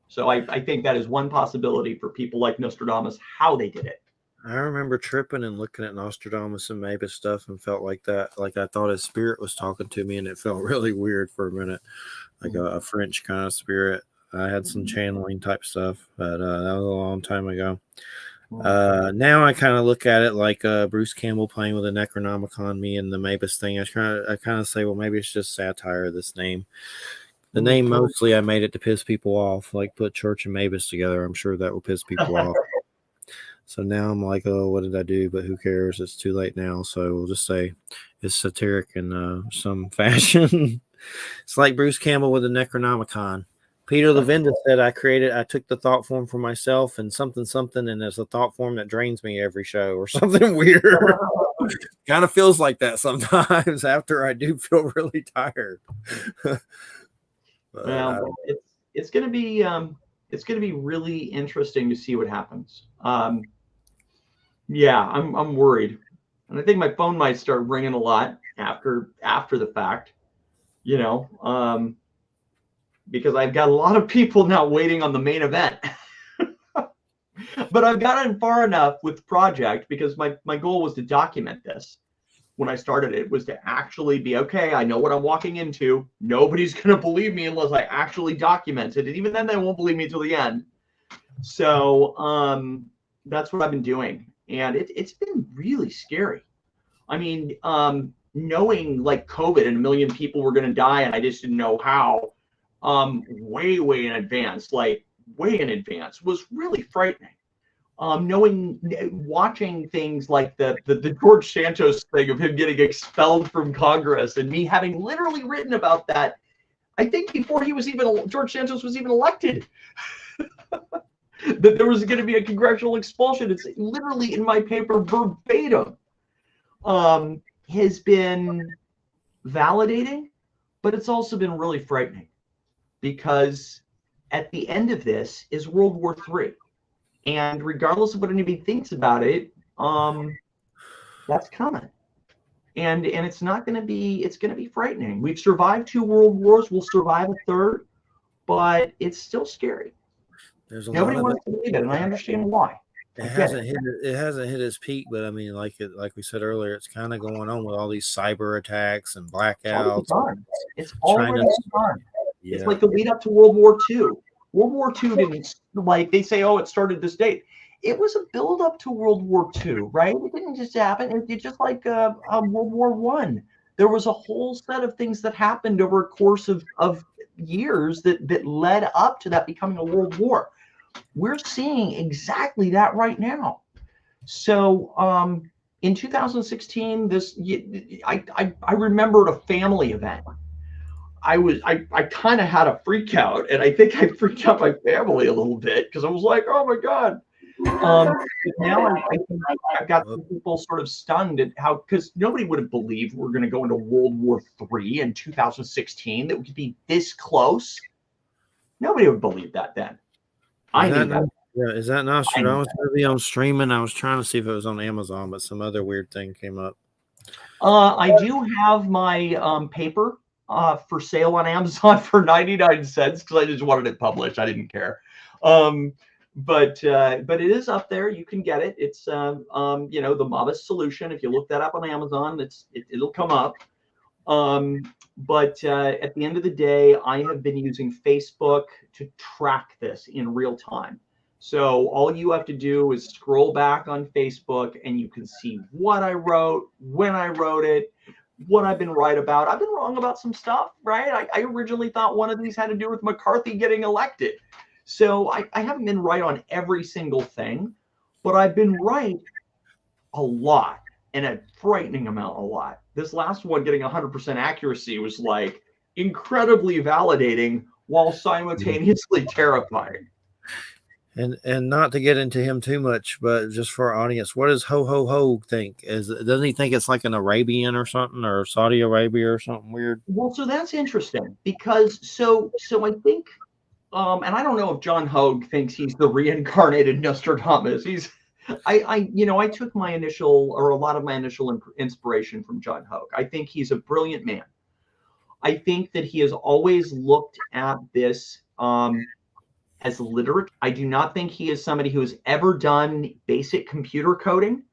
So I think that is one possibility for people like Nostradamus, how they did it. I remember tripping and looking at Nostradamus and Mabus stuff and felt like that, like I thought his spirit was talking to me, and it felt really weird for a minute, like a French kind of spirit. I had some channeling type stuff, but that was a long time ago. Now I kind of look at it like Bruce Campbell playing with a Necronomicon, me and the Mabus thing. I kind of say, well, maybe it's just satire, this name. The name mostly I made it to piss people off, like put Church and Mabus together. I'm sure that will piss people off. So now I'm like, oh, what did I do? But who cares? It's too late now. So we'll just say it's satiric in some fashion. It's like Bruce Campbell with the Necronomicon. Peter Levenda said, I took the thought form for myself and something, and there's a thought form that drains me every show or something weird. Kind of feels like that sometimes after I do feel really tired. Well, it's going to be really interesting to see what happens. Yeah, I'm worried, and I think my phone might start ringing a lot after the fact, because I've got a lot of people now waiting on the main event. But I've gotten far enough with the project because my goal was to document this. When I started it was to actually be, okay, I know what I'm walking into. Nobody's going to believe me unless I actually document it. And even then they won't believe me till the end. So that's what I've been doing. And it's been really scary. I mean, knowing like COVID and 1 million people were going to die and I just didn't know how, way in advance was really frightening. Watching things like the George Santos thing of him getting expelled from Congress and me having literally written about that, I think before George Santos was even elected, that there was going to be a congressional expulsion. It's literally in my paper verbatim. Has been validating, but it's also been really frightening because at the end of this is World War III. And regardless of what anybody thinks about it, that's coming. And it's not going to be, it's going to be frightening. We've survived 2 world wars. We'll survive a third, but it's still scary. Nobody wants to believe it, and I understand why. It hasn't hit its peak, but I mean, like we said earlier, it's kind of going on with all these cyber attacks and blackouts. It's already done. Yeah. It's like the lead up to World War II. World War II didn't, like they say, oh, it started this date. It was a build up to World War II, right? It didn't just happen. It's just like World War I. There was a whole set of things that happened over a course of years that led up to that becoming a world war. We're seeing exactly that right now. So in 2016, I remembered a family event. I kind of had a freak out, and I think I freaked out my family a little bit because I was like, oh my God. Now I've got some people sort of stunned at how, because nobody would have believed we're going to go into World War III in 2016, that we could be this close. Nobody would believe that then. I knew that. Yeah, is that Nostradamus going to be on streaming? I was trying to see if it was on Amazon, but some other weird thing came up. I do have my paper for sale on Amazon for 99 cents because I just wanted it published. I didn't care. But it is up there. You can get it. It's the Mabus solution. If you look that up on Amazon, it'll come up. But at the end of the day, I have been using Facebook to track this in real time. So all you have to do is scroll back on Facebook and you can see what I wrote, when I wrote it, what I've been right about. I've been wrong about some stuff, right? I originally thought one of these had to do with McCarthy getting elected. So I haven't been right on every single thing, but I've been right a lot, and a frightening amount a lot. This last one, getting 100% accuracy, was like incredibly validating while simultaneously terrifying. And not to get into him too much, but just for our audience, what does Ho Ho Ho think? Doesn't he think it's like an Arabian or something, or Saudi Arabia or something weird? Well, so that's interesting because so I think, and I don't know if John Hogue thinks he's the reincarnated Nostradamus. I took my initial, or a lot of my initial inspiration from John Hogue. I think he's a brilliant man. I think that he has always looked at this as literate. I do not think he is somebody who has ever done basic computer coding,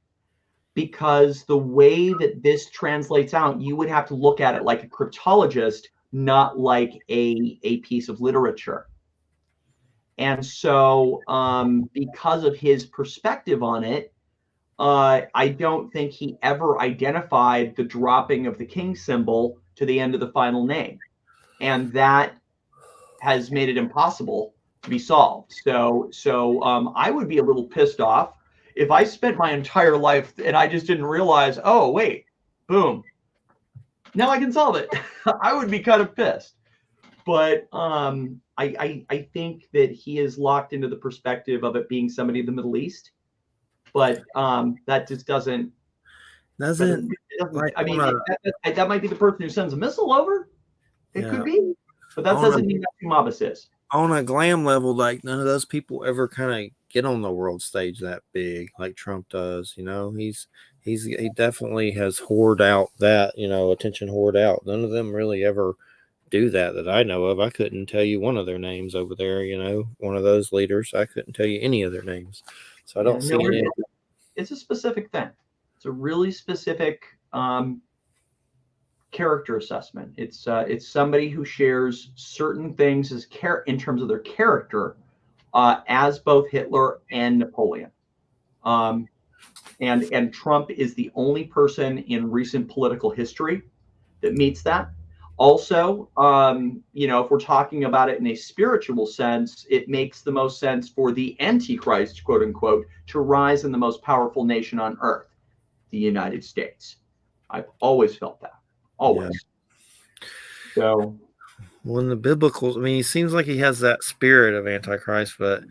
because the way that this translates out, you would have to look at it like a cryptologist, not like a piece of literature. And so because of his perspective on it, I don't think he ever identified the dropping of the king symbol to the end of the final name. And that has made it impossible to be solved. So I would be a little pissed off if I spent my entire life and I just didn't realize, oh, wait, boom, now I can solve it. I would be kind of pissed. But I think that he is locked into the perspective of it being somebody in the Middle East. But that just doesn't. Like, I mean, that might be the person who sends a missile over. It could be, but that doesn't mean that's who Mabus is. On a glam level, like none of those people ever kind of get on the world stage that big like Trump does. He definitely has hoarded out that attention hoard out. None of them really ever do that I know of. I couldn't tell you one of their names over there. One of those leaders. I couldn't tell you any of their names. So I don't see any. It's a specific thing. It's a really specific character assessment. It's somebody who shares certain things in terms of their character as both Hitler and Napoleon. And Trump is the only person in recent political history that meets that. Also, if we're talking about it in a spiritual sense, it makes the most sense for the Antichrist, quote unquote, to rise in the most powerful nation on earth, the United States. I've always felt that. Always. Yeah. So, well, in the biblical, he seems like he has that spirit of Antichrist, but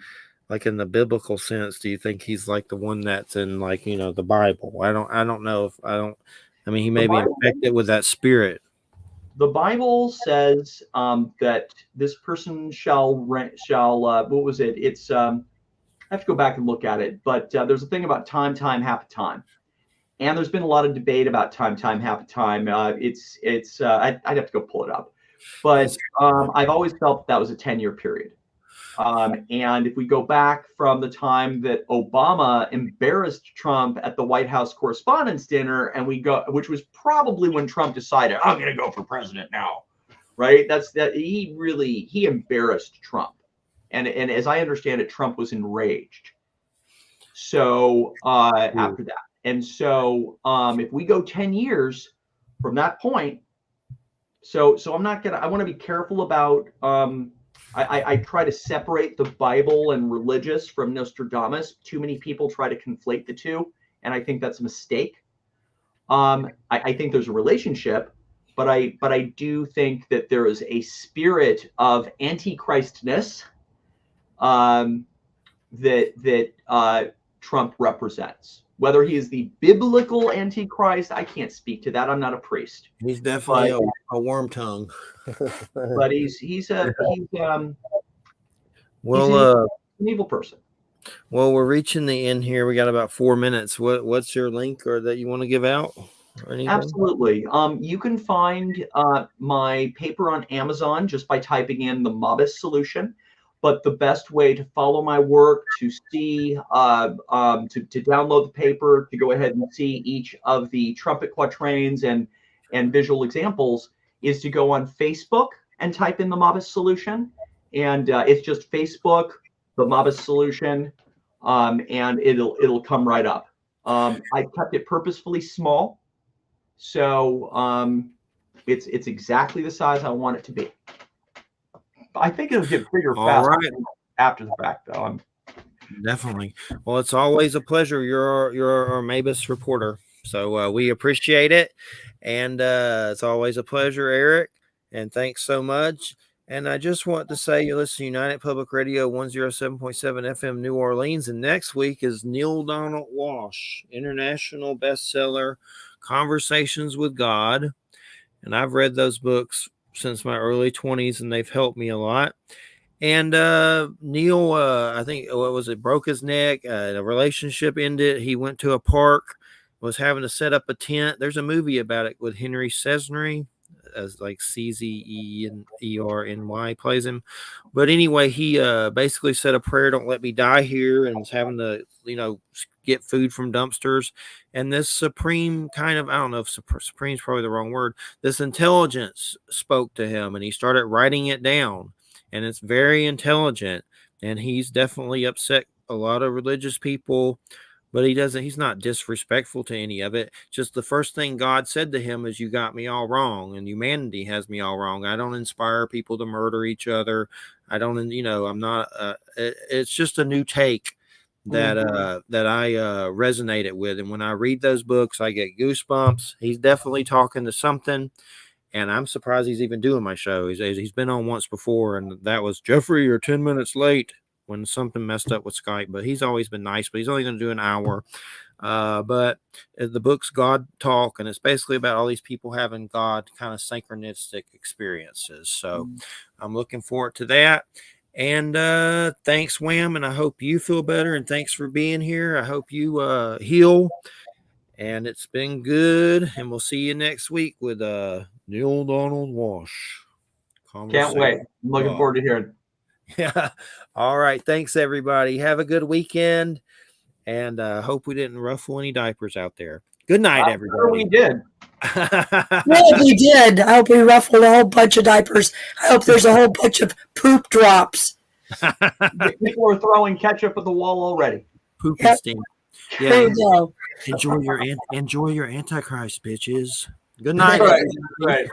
like in the biblical sense, do you think he's like the one that's in the Bible? I don't know if he may be infected with that spirit. The Bible says that this person shall what was it? It's I have to go back and look at it, but there's a thing about time, half a time, and there's been a lot of debate about time, half a time. I'd have to go pull it up, but I've always felt that was a 10-year period. And if we go back from the time that Obama embarrassed Trump at the White House Correspondents' Dinner, which was probably when Trump decided, I'm going to go for president now, right? He embarrassed Trump. And as I understand it, Trump was enraged. So after that. And so if we go 10 years from that point, so I want to be careful about, I try to separate the Bible and religious from Nostradamus. Too many people try to conflate the two, and I think that's a mistake. I think there's a relationship, but I do think that there is a spirit of antichristness that Trump represents. Whether he is the biblical antichrist, I can't speak to that. I'm not a priest. He's definitely a worm tongue. But he's an evil person. Well, we're reaching the end here. We got about 4 minutes. What's your link or that you want to give out? or anything? Absolutely. You can find my paper on Amazon just by typing in the Mabus solution. But the best way to follow my work, to see, to download the paper, to go ahead and see each of the trumpet quatrains and visual examples, is to go on Facebook and type in the Mabus solution. And it's just Facebook, the Mabus solution, and it'll come right up. I kept it purposefully small, so it's exactly the size I want it to be. I think it'll get bigger fast after the fact, though. Definitely. Well, it's always a pleasure. You're our Mabus reporter, so we appreciate it, and it's always a pleasure, Eric. And thanks so much. And I just want to say you listen to United Public Radio 107.7 FM New Orleans, and next week is Neil Donald Walsh, international bestseller, Conversations with God, and I've read those books since my early 20s, and they've helped me a lot. And Neil, I think, what was it, broke his neck, the relationship ended, he went to a park, was having to set up a tent. There's a movie about it with Henry Cesney, as like Czenerny plays him. But anyway, he basically said a prayer, don't let me die here, and was having to, get food from dumpsters. And this supreme kind of, I don't know if supreme is probably the wrong word, this intelligence spoke to him, and he started writing it down. And it's very intelligent, and he's definitely upset a lot of religious people, but he's not disrespectful to any of it. Just the first thing God said to him is, you got me all wrong, and humanity has me all wrong. I don't inspire people to murder each other. I don't, I'm not, it's just a new take that I resonated with. And when I read those books, I get goosebumps. He's definitely talking to something. And I'm surprised he's even doing my show. He's been on once before, and that was, Jeffrey, you're 10 minutes late, when something messed up with Skype. But he's always been nice, but he's only going to do an hour. But the book's God Talk, and it's basically about all these people having God kind of synchronistic experiences. So I'm looking forward to that. And thanks, Wham, and I hope you feel better, and thanks for being here. I hope you heal. And it's been good, and we'll see you next week with Neil Donald Walsh. Can't wait. I'm looking forward to hearing. Yeah. All right. Thanks, everybody. Have a good weekend, and hope we didn't ruffle any diapers out there. Good night, everybody. Sure we did. Well, we did. I hope we ruffled a whole bunch of diapers. I hope there's a whole bunch of poop drops. People are throwing ketchup at the wall already. Poop Yep. steam. Yeah. There you go. Enjoy your Antichrist, bitches. Good night. Right.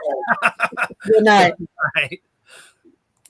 Good night. Right.